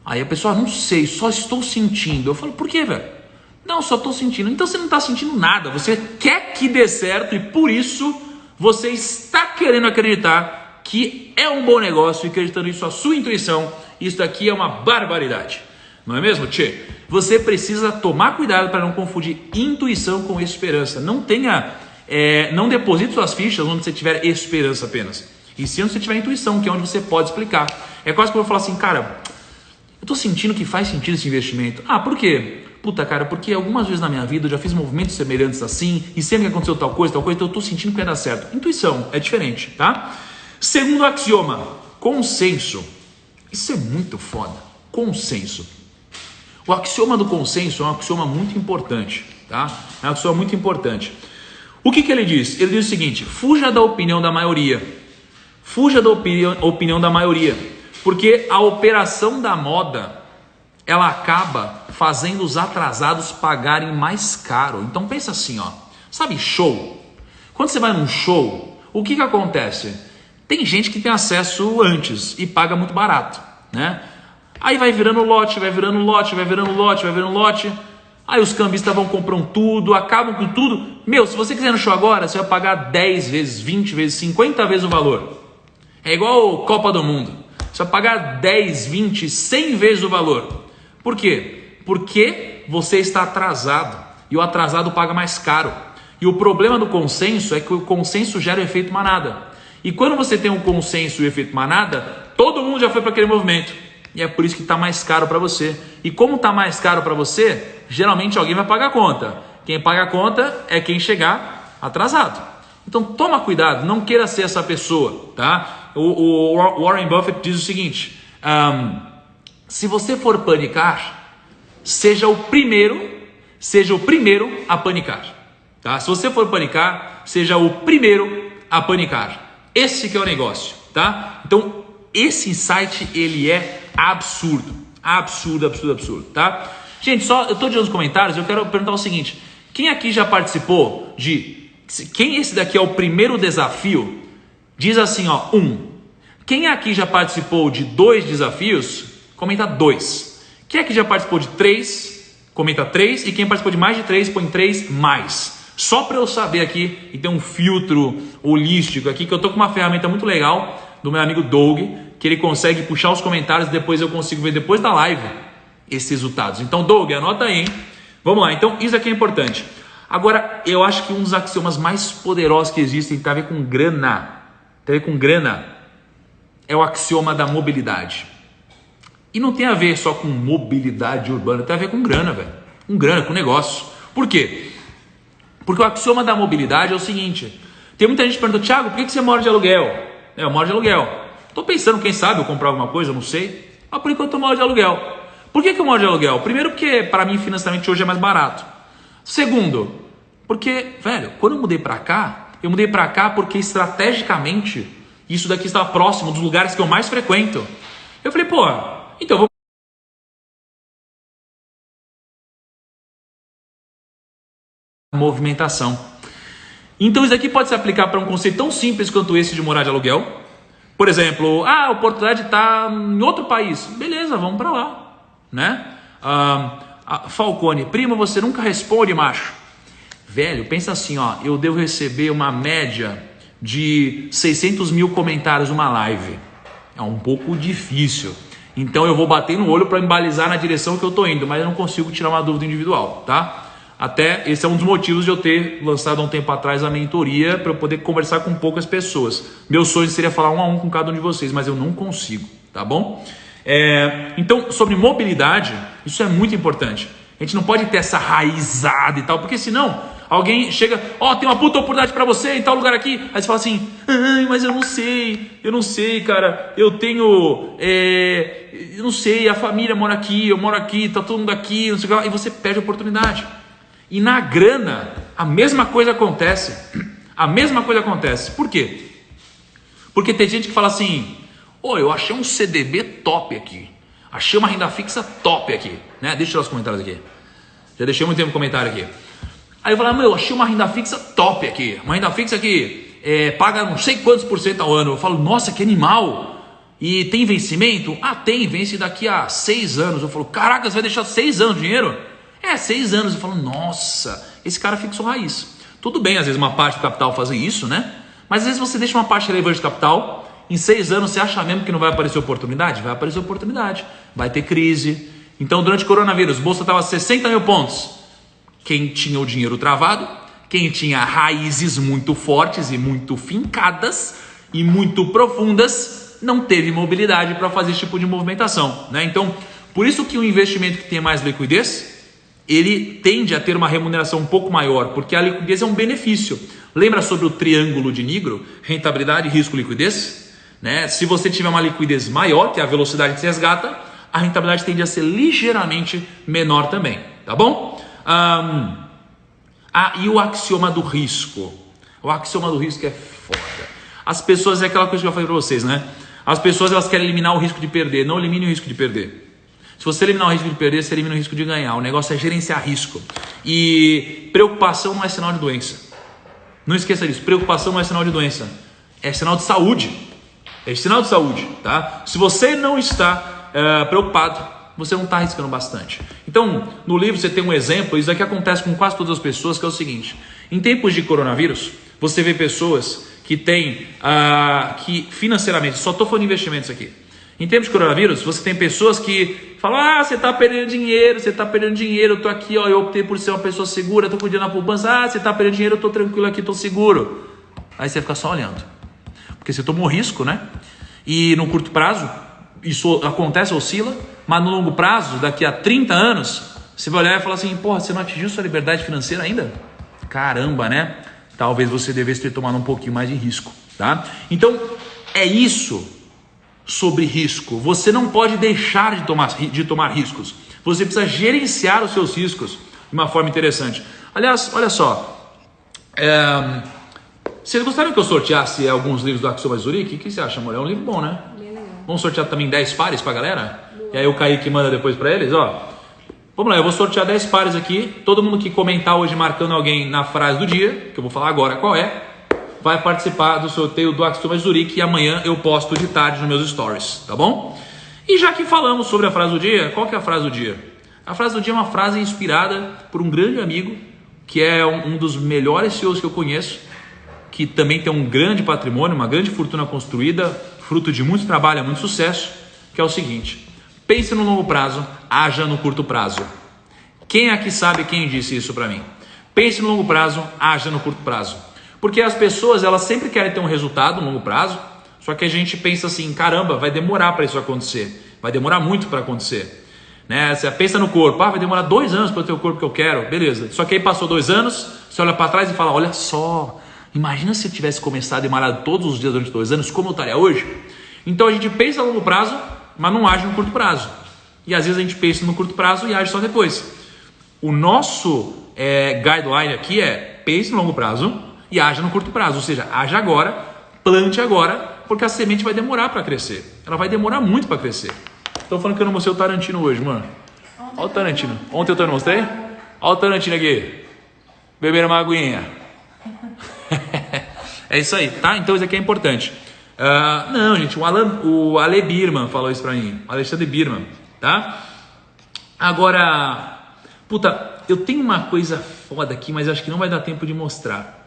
Aí a pessoa: não sei, só estou sentindo. Eu falo: por quê, velho? Não, só estou sentindo. Então você não está sentindo nada. Você quer que dê certo e por isso você está querendo acreditar que é um bom negócio e acreditando isso a sua intuição. Isso daqui é uma barbaridade. Não é mesmo, tchê? Você precisa tomar cuidado para não confundir intuição com esperança. Não deposite suas fichas onde você tiver esperança apenas. E sim onde você tiver intuição, que é onde você pode explicar. É quase como eu falar assim: cara, eu tô sentindo que faz sentido esse investimento. Ah, por quê? Puta, cara, porque algumas vezes na minha vida eu já fiz movimentos semelhantes assim, e sempre que aconteceu tal coisa, então eu tô sentindo que vai dar certo. Intuição, é diferente, tá? Segundo axioma, consenso. Isso é muito foda. Consenso. O axioma do consenso é um axioma muito importante, tá? É um axioma muito importante. O que ele diz? Ele diz o seguinte: fuja da opinião da maioria. Fuja da opinião da maioria. Porque a operação da moda, ela acaba fazendo os atrasados pagarem mais caro. Então pensa assim, ó. Sabe show? Quando você vai num show, o que acontece? Tem gente que tem acesso antes e paga muito barato, né? Aí vai virando lote, vai virando lote, vai virando lote, vai virando lote. Aí os cambistas vão comprando tudo, acabam com tudo. Meu, se você quiser no show agora, você vai pagar 10 vezes, 20 vezes, 50 vezes o valor. É igual Copa do Mundo. Você vai pagar 10, 20, 100 vezes o valor. Por quê? Porque você está atrasado. E o atrasado paga mais caro. E o problema do consenso é que o consenso gera o efeito manada. E quando você tem um consenso e o efeito manada, todo mundo já foi para aquele movimento. E é por isso que está mais caro para você. E como está mais caro para você, geralmente alguém vai pagar a conta. Quem paga a conta é quem chegar atrasado. Então toma cuidado, não queira ser essa pessoa, tá? O Warren Buffett diz o seguinte: se você for panicar, seja o primeiro a panicar. Tá? Se você for panicar, seja o primeiro a panicar. Esse que é o negócio, tá? Então esse insight, ele é absurdo, tá? Gente, eu estou de olho nos comentários, eu quero perguntar o seguinte: quem aqui já participou de... Quem esse daqui é o primeiro desafio? Diz assim, ó, 1. Quem aqui já participou de 2 desafios? Comenta 2. Quem aqui já participou de 3? Comenta 3. E quem participou de mais de 3, põe 3 mais. Só para eu saber aqui e ter um filtro holístico aqui, que eu tô com uma ferramenta muito legal do meu amigo Doug, que ele consegue puxar os comentários e depois eu consigo ver depois da live esses resultados. Então, Doug, anota aí, hein? Vamos lá, então isso aqui é importante. Agora, eu acho que um dos axiomas mais poderosos que existem tem a ver com grana. É o axioma da mobilidade. E não tem a ver só com mobilidade urbana, tem a ver com grana, velho. Com grana, com negócio. Por quê? Porque o axioma da mobilidade é o seguinte: tem muita gente que pergunta: Thiago, por que você mora de aluguel? Eu moro de aluguel. Estou pensando, quem sabe, eu comprar alguma coisa, eu não sei. Mas por enquanto eu moro de aluguel. Por que eu moro de aluguel? Primeiro, porque para mim financeiramente hoje é mais barato. Segundo, porque, velho, quando eu mudei para cá porque estrategicamente isso daqui estava próximo dos lugares que eu mais frequento. Eu falei, pô, então eu vou... Movimentação. Então isso aqui pode se aplicar para um conceito tão simples quanto esse de morar de aluguel. Por exemplo, a oportunidade está em outro país. Beleza, vamos para lá, né? Falcone, primo, você nunca responde, macho. Velho, pensa assim, ó, eu devo receber uma média de 600 mil comentários numa live. É um pouco difícil. Então eu vou bater no olho para me balizar na direção que eu tô indo, mas eu não consigo tirar uma dúvida individual, tá? Até esse é um dos motivos de eu ter lançado há um tempo atrás a mentoria, para eu poder conversar com poucas pessoas. Meu sonho seria falar um a um com cada um de vocês, mas eu não consigo, tá bom? Então, sobre mobilidade, isso é muito importante. A gente não pode ter essa raizada e tal, porque senão alguém chega, tem uma puta oportunidade para você em tal lugar aqui. Aí você fala assim, mas eu não sei, cara, eu tenho, eu não sei, a família mora aqui, eu moro aqui, tá todo mundo aqui, não sei o que lá, e você perde a oportunidade. E na grana, a mesma coisa acontece. Por quê? Porque tem gente que fala assim, eu achei um CDB top aqui, achei uma renda fixa top aqui, né? Deixa eu tirar os comentários aqui. Já deixei muito tempo no comentário aqui. Aí eu falo, eu achei uma renda fixa top aqui, uma renda fixa que paga não sei quantos % ao ano. Eu falo, nossa, que animal. E tem vencimento? Tem, vence daqui a 6 anos. Eu falo, caraca, você vai deixar 6 anos de dinheiro? 6 anos. Eu falo, nossa, esse cara fixou raiz. Tudo bem, às vezes uma parte do capital fazer isso, né? Mas às vezes você deixa uma parte relevante de capital, em 6 anos você acha mesmo que não vai aparecer oportunidade? Vai aparecer oportunidade, vai ter crise. Então durante o coronavírus, a bolsa estava 60 mil pontos. Quem tinha o dinheiro travado, quem tinha raízes muito fortes e muito fincadas e muito profundas, não teve mobilidade para fazer esse tipo de movimentação, né? Então, por isso que o investimento que tem mais liquidez, ele tende a ter uma remuneração um pouco maior, porque a liquidez é um benefício. Lembra sobre o triângulo de Nigro? Rentabilidade, risco, liquidez? Né? Se você tiver uma liquidez maior, que é a velocidade que você resgata, a rentabilidade tende a ser ligeiramente menor também, tá bom? E o axioma do risco? O axioma do risco é foda. As pessoas, é aquela coisa que eu falei para vocês, né? As pessoas, elas querem eliminar o risco de perder. Não elimine o risco de perder. Se você eliminar o risco de perder, você elimina o risco de ganhar. O negócio é gerenciar risco. E preocupação não é sinal de doença. Não esqueça disso. Preocupação não é sinal de doença. É sinal de saúde. É sinal de saúde, tá? Se você não está preocupado, você não está arriscando bastante. Então, no livro você tem um exemplo. Isso aqui acontece com quase todas as pessoas, que é o seguinte. Em tempos de coronavírus, você vê pessoas que têm, que financeiramente, só estou falando de investimentos aqui. Em tempos de coronavírus, você tem pessoas que falam, você está perdendo dinheiro, eu estou aqui, eu optei por ser uma pessoa segura, estou cuidando da poupança, você está perdendo dinheiro, eu estou tranquilo aqui, estou seguro. Aí você fica só olhando, porque você tomou risco, né? E no curto prazo, isso acontece, oscila, mas no longo prazo, daqui a 30 anos, você vai olhar e falar assim, você não atingiu sua liberdade financeira ainda? Caramba, né? Talvez você devesse ter tomado um pouquinho mais de risco, tá? Então, é isso. Sobre risco, você não pode deixar de tomar riscos, você precisa gerenciar os seus riscos de uma forma interessante. Aliás, olha só, vocês gostariam que eu sorteasse alguns livros do Axioma Zurich? O que você acha, amor? É um livro bom, né? Vamos sortear também 10 pares pra galera? E aí o Kaique manda depois pra eles, Vamos lá, eu vou sortear 10 pares aqui. Todo mundo que comentar hoje marcando alguém na frase do dia, que eu vou falar agora qual é, vai participar do sorteio do Axioma Zurich, e amanhã eu posto de tarde nos meus stories, tá bom? E já que falamos sobre a frase do dia, qual que é a frase do dia? A frase do dia é uma frase inspirada por um grande amigo, que é um dos melhores CEOs que eu conheço, que também tem um grande patrimônio, uma grande fortuna construída, fruto de muito trabalho, muito sucesso, que é o seguinte: pense no longo prazo, haja no curto prazo. Quem aqui sabe quem disse isso para mim? Pense no longo prazo, haja no curto prazo. Porque as pessoas, elas sempre querem ter um resultado no longo prazo, só que a gente pensa assim, caramba, vai demorar para isso acontecer, vai demorar muito para acontecer, né? Você pensa no corpo, vai demorar 2 anos para ter o corpo que eu quero, beleza, só que aí passou 2 anos, você olha para trás e fala, olha só, imagina se eu tivesse começado e malhado todos os dias durante 2 anos, como eu estaria hoje? Então a gente pensa no longo prazo, mas não age no curto prazo, e às vezes a gente pensa no curto prazo e age só depois. O nosso guideline aqui é, pense no longo prazo e haja no curto prazo, ou seja, haja agora, plante agora, porque a semente vai demorar para crescer. Ela vai demorar muito para crescer. Estou falando que eu não mostrei o Tarantino hoje, mano. Olha o Tarantino. Ontem eu não mostrei? Olha o Tarantino aqui. Beberam uma aguinha. É isso aí, tá? Então isso aqui é importante. Não, gente, o Ale Birman falou isso para mim. Alexandre Birman, tá? Agora, eu tenho uma coisa foda aqui, mas acho que não vai dar tempo de mostrar.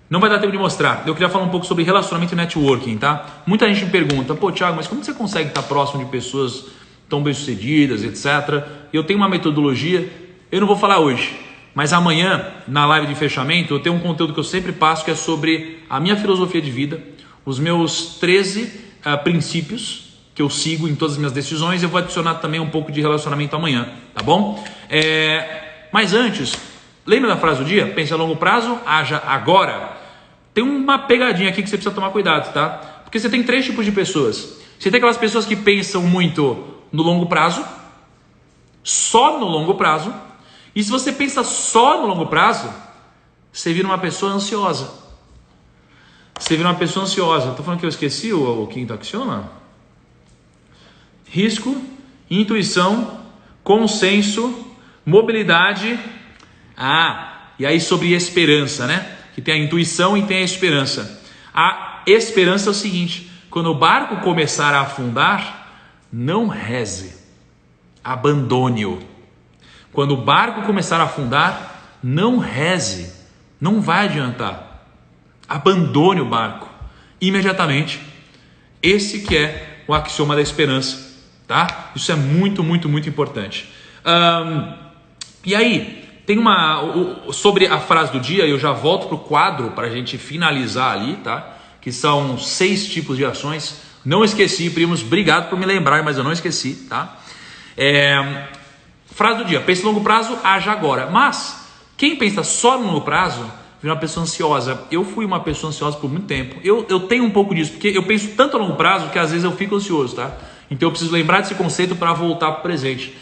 Não vai dar tempo de mostrar. Eu queria falar um pouco sobre relacionamento e networking, tá? Muita gente me pergunta, Thiago, mas como você consegue estar próximo de pessoas tão bem-sucedidas, etc? Eu tenho uma metodologia, eu não vou falar hoje, Mas amanhã, na live de fechamento, eu tenho um conteúdo que eu sempre passo, que é sobre a minha filosofia de vida, os meus 13 princípios que eu sigo em todas as minhas decisões. Eu vou adicionar também um pouco de relacionamento amanhã, tá bom? Mas antes, lembra da frase do dia? Pense a longo prazo, haja agora. Tem uma pegadinha aqui que você precisa tomar cuidado, tá? Porque você tem 3 tipos de pessoas. Você tem aquelas pessoas que pensam muito no longo prazo, só no longo prazo. E se você pensa só no longo prazo, você vira uma pessoa ansiosa. Você vira uma pessoa ansiosa. Estou falando que eu esqueci o quinto axioma? Risco, intuição, consenso, mobilidade. E aí sobre esperança, né? Que tem a intuição e tem a esperança. A esperança é o seguinte: quando o barco começar a afundar, não reze, abandone-o. Quando o barco começar a afundar, não reze, não vai adiantar. Abandone o barco imediatamente. Esse que é o axioma da esperança, tá? Isso é muito, muito, muito importante. E aí, tem sobre a frase do dia, eu já volto para o quadro para a gente finalizar ali, tá? Que são 6 tipos de ações. Não esqueci, primos, obrigado por me lembrar, mas eu não esqueci, tá? Frase do dia: pense no longo prazo, haja agora. Mas quem pensa só no longo prazo vira uma pessoa ansiosa. Eu fui uma pessoa ansiosa por muito tempo. Eu tenho um pouco disso, porque eu penso tanto a longo prazo que às vezes eu fico ansioso, tá? Então eu preciso lembrar desse conceito para voltar para o presente.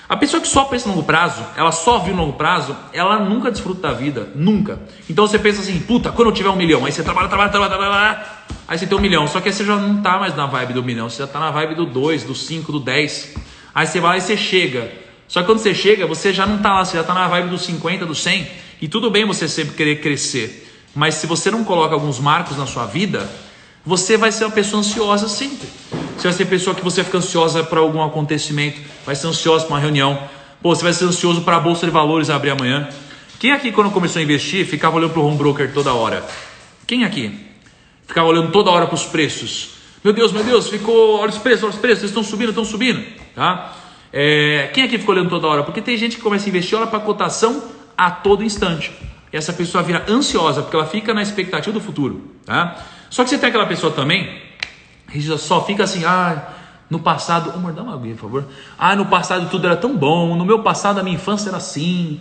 A pessoa que só pensa no longo prazo, ela só vive no longo prazo, ela nunca desfruta da vida, nunca. Então você pensa assim: puta, quando eu tiver 1 milhão, aí você trabalha, aí você tem 1 milhão, só que aí você já não tá mais na vibe do 1 milhão, você já tá na vibe do 2, do 5, do 10. Aí você vai lá e você chega. Só que quando você chega, você já não tá lá, você já tá na vibe do 50, do 100. E tudo bem você sempre querer crescer, mas se você não coloca alguns marcos na sua vida, você vai ser uma pessoa ansiosa sempre. Você vai ser pessoa que você fica ansiosa para algum acontecimento, vai ser ansiosa para uma reunião. Você vai ser ansioso para a Bolsa de Valores abrir amanhã. Quem aqui, quando começou a investir, ficava olhando para o home broker toda hora? Quem aqui? Ficava olhando toda hora para os preços. Meu Deus, ficou, olha os preços, eles estão subindo, tá? Quem aqui ficou olhando toda hora? Porque tem gente que começa a investir, olha para a cotação a todo instante. E essa pessoa vira ansiosa, porque ela fica na expectativa do futuro, tá? Só que você tem aquela pessoa também, que só fica assim: no passado, amor, dá uma aguinha, por favor. No passado tudo era tão bom, no meu passado a minha infância era assim.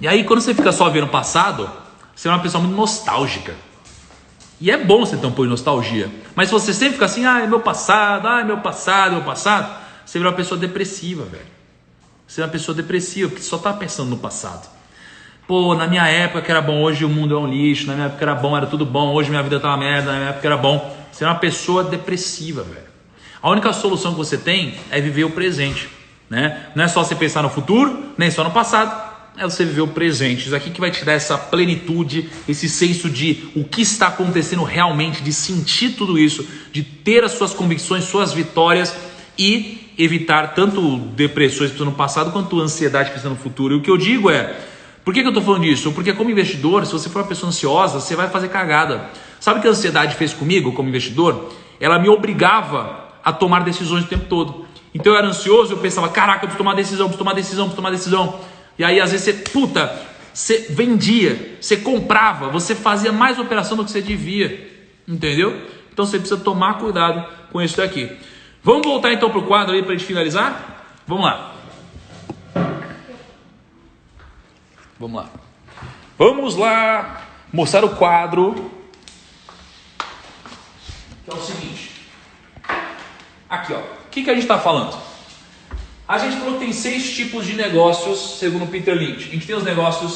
E aí quando você fica só vendo o passado, você é uma pessoa muito nostálgica. E é bom você ter um pouco de nostalgia. Mas se você sempre fica assim: meu passado, você vira uma pessoa depressiva, velho. Você é uma pessoa depressiva, porque só tá pensando no passado. Pô, na minha época que era bom, hoje o mundo é um lixo. Na minha época era bom, era tudo bom. Hoje minha vida tá uma merda, na minha época era bom. Você é uma pessoa depressiva, velho. A única solução que você tem é viver o presente, né? Não é só você pensar no futuro, nem só no passado. É você viver o presente. Isso aqui que vai te dar essa plenitude, esse senso de o que está acontecendo realmente, de sentir tudo isso, de ter as suas convicções, suas vitórias e evitar tanto depressões pensando no passado quanto ansiedade pensando no futuro. E o que eu digo é: por que eu estou falando disso? Porque como investidor, se você for uma pessoa ansiosa, você vai fazer cagada. Sabe o que a ansiedade fez comigo como investidor? Ela me obrigava a tomar decisões o tempo todo. Então eu era ansioso, eu pensava: caraca, eu preciso tomar decisão. E aí às vezes você vendia, você comprava, você fazia mais operação do que você devia. Entendeu? Então você precisa tomar cuidado com isso daqui. Vamos voltar então para o quadro aí para a gente finalizar? Vamos lá. Vamos lá mostrar o quadro, que é o seguinte. Aqui, ó. O que a gente está falando? A gente falou que tem 6 tipos de negócios, segundo o Peter Lynch. A gente tem os negócios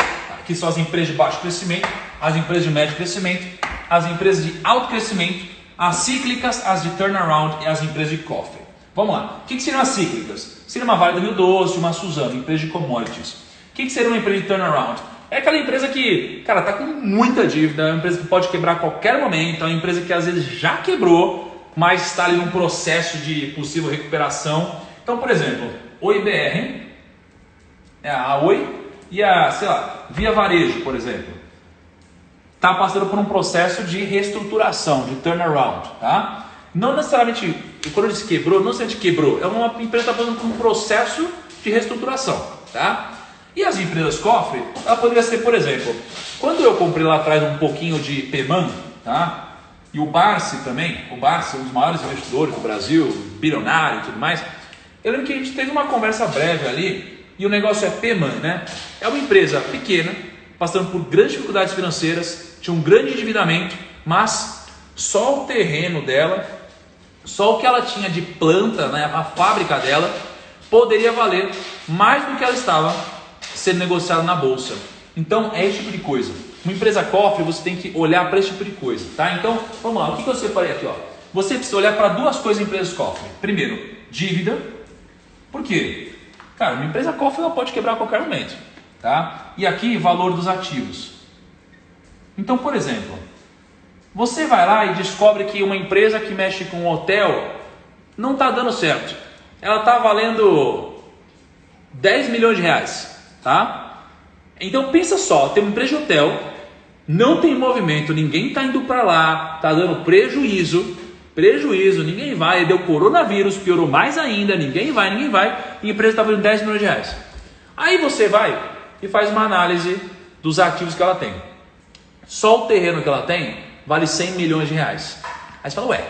que são as empresas de baixo crescimento, as empresas de médio crescimento, as empresas de alto crescimento, as cíclicas, as de turnaround e as empresas de cofre. Vamos lá. O que seriam as cíclicas? Seria uma Vale do Rio Doce, uma Suzano, empresa de commodities. O que seria uma empresa de turnaround? É aquela empresa que, cara, tá com muita dívida, é uma empresa que pode quebrar a qualquer momento, é uma empresa que às vezes já quebrou, mas está ali num processo de possível recuperação. Então, por exemplo, Oi BR, a Oi e a, Via Varejo, por exemplo, está passando por um processo de reestruturação, de turnaround, tá? Não necessariamente, quando ele se quebrou, não necessariamente quebrou, é uma empresa que está passando por um processo de reestruturação, tá? E as empresas cofre, ela poderia ser, por exemplo, quando eu comprei lá atrás um pouquinho de Peman, tá? E o Barsi também, o Barsi é um dos maiores investidores do Brasil, bilionário e tudo mais. Eu lembro que a gente teve uma conversa breve ali, e o negócio é Peman, né? É uma empresa pequena, passando por grandes dificuldades financeiras, tinha um grande endividamento, mas só o terreno dela, só o que ela tinha de planta, né, a fábrica dela, poderia valer mais do que ela estava sendo negociada na bolsa. Então é esse tipo de coisa. Uma empresa cofre, você tem que olhar para esse tipo de coisa, tá? Então, vamos lá, o que eu separei aqui, ó? Você precisa olhar para duas coisas em empresas cofre. Primeiro, dívida. Por quê? Cara, uma empresa cofre ela pode quebrar a qualquer momento, tá? E aqui, valor dos ativos. Então, por exemplo, você vai lá e descobre que uma empresa que mexe com hotel não está dando certo. Ela está valendo 10 milhões de reais, tá? Então pensa só, tem uma empresa de hotel, não tem movimento, ninguém está indo para lá, está dando prejuízo, ninguém vai, deu coronavírus, piorou mais ainda, ninguém vai, e a empresa está valendo 10 milhões de reais. Aí você vai e faz uma análise dos ativos que ela tem. Só o terreno que ela tem vale 100 milhões de reais. Aí você fala, ué,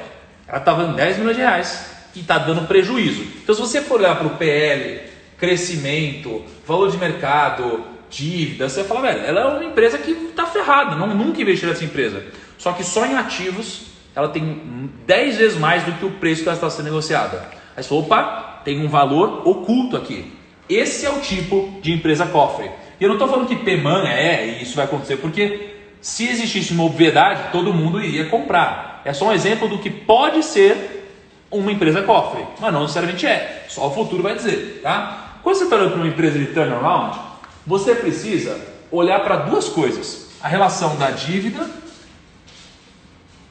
ela está valendo 10 milhões de reais e está dando prejuízo. Então se você for olhar para o PL, crescimento, valor de mercado, dívida, você vai falar, velho, ela é uma empresa que está ferrada, nunca investi nessa empresa. Só que só em ativos ela tem 10 vezes mais do que o preço que ela está sendo negociada. Aí você fala, opa, tem um valor oculto aqui. Esse é o tipo de empresa cofre. E eu não estou falando que Peman e isso vai acontecer, porque se existisse uma obviedade, todo mundo iria comprar. É só um exemplo do que pode ser uma empresa cofre, mas não necessariamente é. Só o futuro vai dizer, tá? Quando você está olhando para uma empresa de turnaround, você precisa olhar para duas coisas. A relação da dívida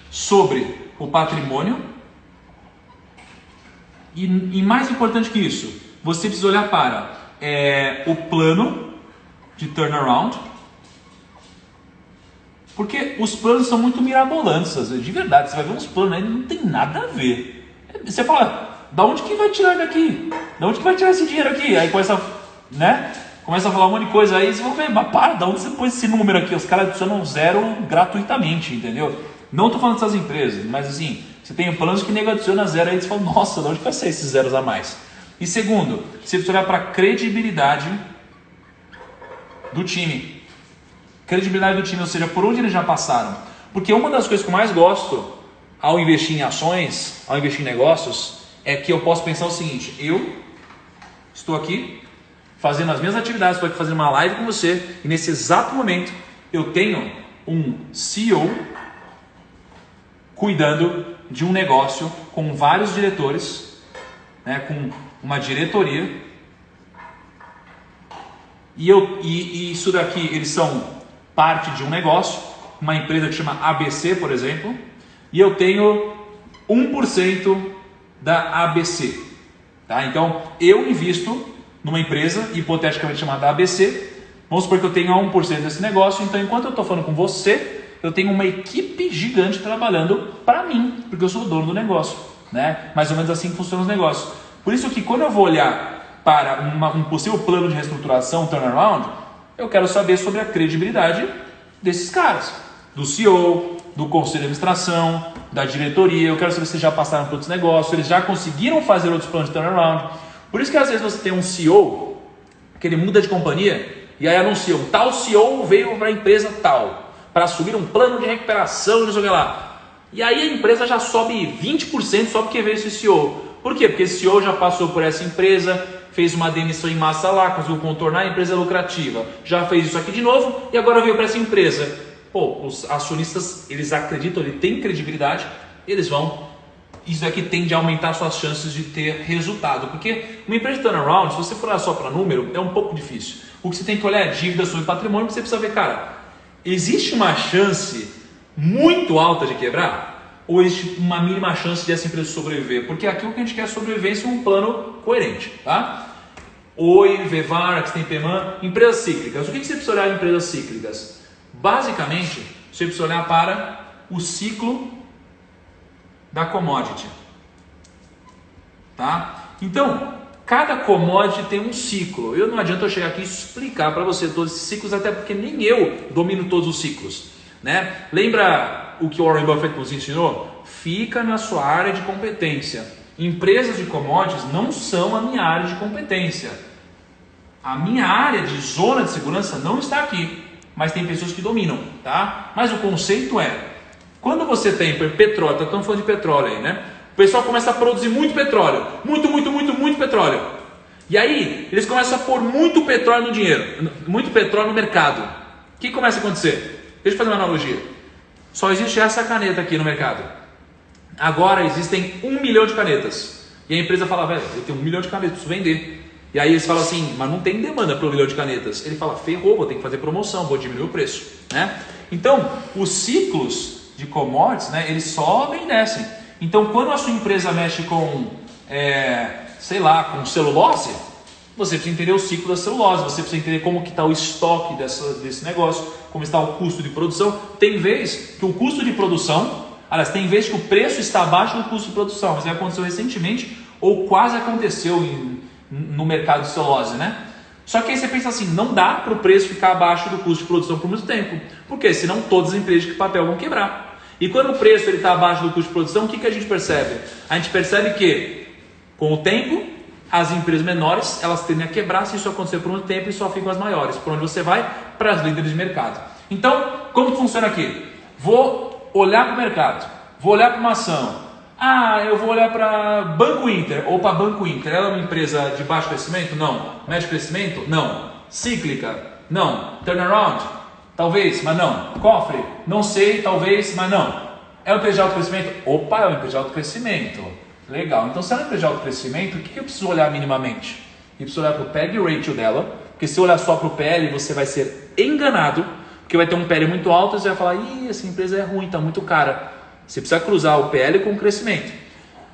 sobre o patrimônio e mais importante que isso, você precisa olhar para o plano de turnaround, porque os planos são muito mirabolantes, às vezes, de verdade. Você vai ver uns planos aí, não tem nada a ver. Você fala, da onde que vai tirar daqui? Da onde que vai tirar esse dinheiro aqui? Aí começa, né? Começa a falar um monte de coisa aí, você vai ver, mas para, da onde você pôs esse número aqui? Os caras adicionam zero gratuitamente, entendeu? Não estou falando dessas empresas, mas assim, você tem planos que nego adiciona zero aí, você fala, nossa, de onde vai ser esses zeros a mais? E segundo, você precisa olhar para a credibilidade do time. Credibilidade do time, ou seja, por onde eles já passaram. Porque uma das coisas que eu mais gosto ao investir em ações, ao investir em negócios, é que eu posso pensar o seguinte, eu estou aqui fazendo as minhas atividades, estou aqui fazendo uma live com você, e nesse exato momento eu tenho um CEO cuidando de um negócio com vários diretores, né, com uma diretoria, e isso daqui, eles são parte de um negócio, uma empresa que chama ABC, por exemplo, e eu tenho 1% da ABC, tá? Então eu invisto numa empresa hipoteticamente chamada ABC, vamos supor que eu tenho 1% desse negócio, então enquanto eu estou falando com você, eu tenho uma equipe gigante trabalhando para mim, porque eu sou o dono do negócio, né? Mais ou menos assim que funcionam os negócios. Por isso que quando eu vou olhar para um possível plano de reestruturação, turnaround, eu quero saber sobre a credibilidade desses caras, do CEO, do conselho de administração, da diretoria. Eu quero saber se eles já passaram por outros negócios, se eles já conseguiram fazer outros planos de turnaround. Por isso que às vezes você tem um CEO que ele muda de companhia e aí anuncia, um tal CEO veio para a empresa tal, para assumir um plano de recuperação e não sei o que lá. E aí a empresa já sobe 20% só porque veio esse CEO. Por quê? Porque esse CEO já passou por essa empresa, fez uma demissão em massa lá, conseguiu contornar, a empresa lucrativa, já fez isso aqui de novo e agora veio para essa empresa. Pô, os acionistas, eles acreditam, ele tem credibilidade, eles vão... Isso daqui tende a aumentar suas chances de ter resultado, porque uma empresa de turnaround, se você for olhar só para número, é um pouco difícil. O que você tem que olhar é dívida sobre patrimônio, você precisa ver, cara, existe uma chance muito alta de quebrar? Ou existe uma mínima chance de essa empresa sobreviver? Porque aqui o que a gente quer é sobrevivência um plano coerente, tá? Oi, Vevar, Peman, empresas cíclicas. O que você precisa olhar em empresas cíclicas? Basicamente, você precisa olhar para o ciclo da commodity, tá? Então, cada commodity tem um ciclo. Eu não adianta eu chegar aqui e explicar para você todos esses ciclos, até porque nem eu domino todos os ciclos, né? Lembra o que o Warren Buffett nos ensinou? Fica na sua área de competência. Empresas de commodities não são a minha área de competência. A minha área de zona de segurança não está aqui, mas tem pessoas que dominam, tá? Mas o conceito é, quando você tem petróleo, estamos falando de petróleo aí, né? O pessoal começa a produzir muito petróleo, muito petróleo. E aí, eles começam a pôr muito petróleo no dinheiro, muito petróleo no mercado. O que começa a acontecer? Deixa eu fazer uma analogia. Só existe essa caneta aqui no mercado. Agora existem 1 milhão de canetas. E a empresa fala, velho, eu tenho 1 milhão de canetas, preciso vender. E aí eles falam assim, mas não tem demanda para 1 milhão de canetas. Ele fala, ferrou, vou ter que fazer promoção, vou diminuir o preço, né? Então, os ciclos de commodities, né, eles sobem e descem. Então, quando a sua empresa mexe com, sei lá, com celulose, você precisa entender o ciclo da celulose, você precisa entender como que está o estoque desse negócio, como está o custo de produção. Tem vez que o custo de produção, aliás, tem vez que o preço está abaixo do custo de produção. Isso aconteceu recentemente, ou quase aconteceu no mercado de celulose, né? Só que aí você pensa assim, não dá para o preço ficar abaixo do custo de produção por muito tempo, porque senão todas as empresas de papel vão quebrar. E quando o preço está abaixo do custo de produção, o que a gente percebe? A gente percebe que, com o tempo, as empresas menores, elas tendem a quebrar. Se isso acontecer por muito tempo, e só ficam as maiores. Por onde você vai? Para as líderes de mercado. Então, como funciona aqui? Vou olhar para o mercado, vou olhar para uma ação. Eu vou olhar para Banco Inter. Opa, Banco Inter, ela é uma empresa de baixo crescimento? Não. Médio crescimento? Não. Cíclica? Não. Turnaround? Talvez, mas não. Cofre? Não sei, talvez, mas não. É uma empresa de alto crescimento? Opa, é uma empresa de alto crescimento. Legal. Então, se ela é uma empresa de alto crescimento, o que eu preciso olhar minimamente? Eu preciso olhar para o PEG ratio dela, porque se eu olhar só para o PL, você vai ser enganado, porque vai ter um PL muito alto e você vai falar, essa empresa é ruim, está muito cara. Você precisa cruzar o PL com o crescimento.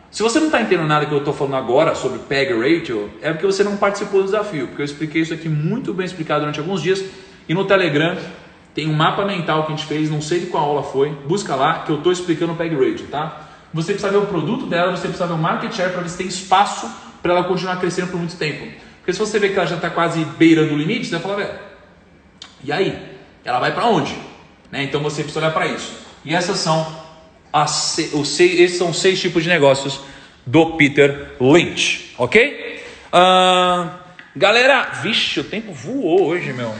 Se você não está entendendo nada que eu estou falando agora sobre PEG ratio, é porque você não participou do desafio, porque eu expliquei isso aqui muito bem explicado durante alguns dias, e no Telegram tem um mapa mental que a gente fez, não sei de qual aula foi, busca lá que eu estou explicando o PEG ratio, tá? Você precisa ver o produto dela, você precisa ver o market share para ver se tem espaço para ela continuar crescendo por muito tempo. Porque se você vê que ela já está quase beirando o limite, você vai falar, velho, e aí? Ela vai para onde? Né? Então você precisa olhar para isso. E essas são esses são 6 tipos de negócios do Peter Lynch, ok? Galera, vixe, o tempo voou hoje, meu.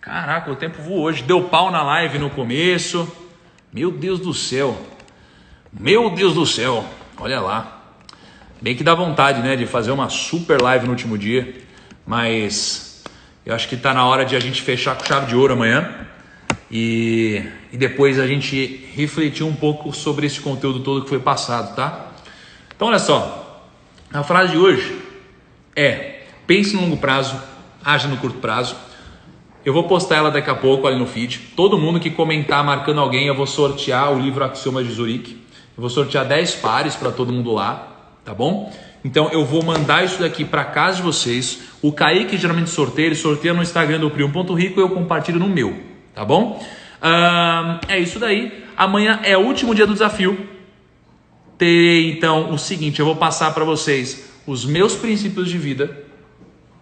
Caraca, o tempo voou hoje. Deu pau na live no começo. Meu Deus do céu. Meu Deus do céu. Olha lá. Bem que dá vontade, né, de fazer uma super live no último dia. Mas eu acho que está na hora de a gente fechar com chave de ouro amanhã. E depois a gente refletir um pouco sobre esse conteúdo todo que foi passado, tá? Então olha só, a frase de hoje é: pense no longo prazo, haja no curto prazo. Eu vou postar ela daqui a pouco ali no feed. Todo mundo que comentar marcando alguém, eu vou sortear o livro Axiomas de Zurique. Eu vou sortear 10 pares para todo mundo lá, tá bom? Então eu vou mandar isso daqui para casa de vocês. O Kaique geralmente sorteia, ele sorteia no Instagram do Prium.rico e eu compartilho no meu. Tá bom? É isso daí. Amanhã é o último dia do desafio. Terei então o seguinte: eu vou passar para vocês os meus princípios de vida.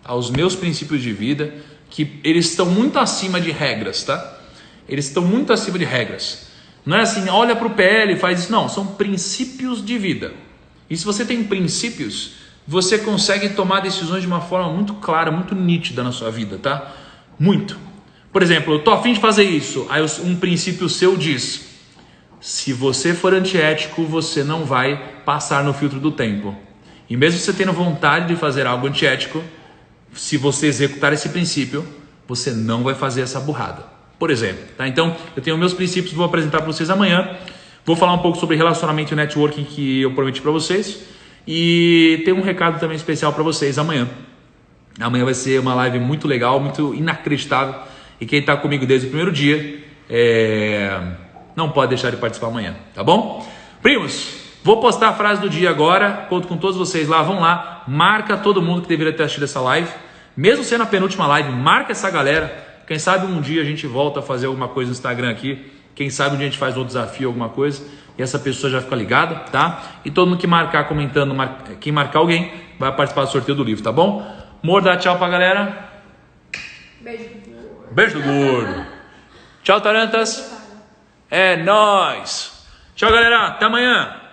Os meus princípios de vida, que eles estão muito acima de regras, tá? Eles estão muito acima de regras. Não é assim, olha para o PL e faz isso. Não, são princípios de vida. E se você tem princípios, você consegue tomar decisões de uma forma muito clara, muito nítida na sua vida, tá? Muito. Por exemplo, eu tô a fim de fazer isso. Aí um princípio seu diz: se você for antiético, você não vai passar no filtro do tempo. E mesmo você tendo vontade de fazer algo antiético, se você executar esse princípio, você não vai fazer essa burrada. Por exemplo, tá? Então, eu tenho meus princípios, vou apresentar para vocês amanhã. Vou falar um pouco sobre relacionamento e networking que eu prometi para vocês. E tem um recado também especial para vocês amanhã. Amanhã vai ser uma live muito legal, muito inacreditável. E quem está comigo desde o primeiro dia não pode deixar de participar amanhã, tá bom? Primos, vou postar a frase do dia agora. Conto com todos vocês lá, vão lá. Marca todo mundo que deveria ter assistido essa live. Mesmo sendo a penúltima live, marca essa galera. Quem sabe um dia a gente volta a fazer alguma coisa no Instagram aqui. Quem sabe um dia a gente faz outro desafio, alguma coisa. E essa pessoa já fica ligada, tá? E todo mundo que marcar comentando, quem marcar alguém, vai participar do sorteio do livro, tá bom? Amor, dá tchau pra galera. Beijo do gordo. Beijo do gordo. Tchau, Tarantas. É nóis. Tchau, galera. Até amanhã.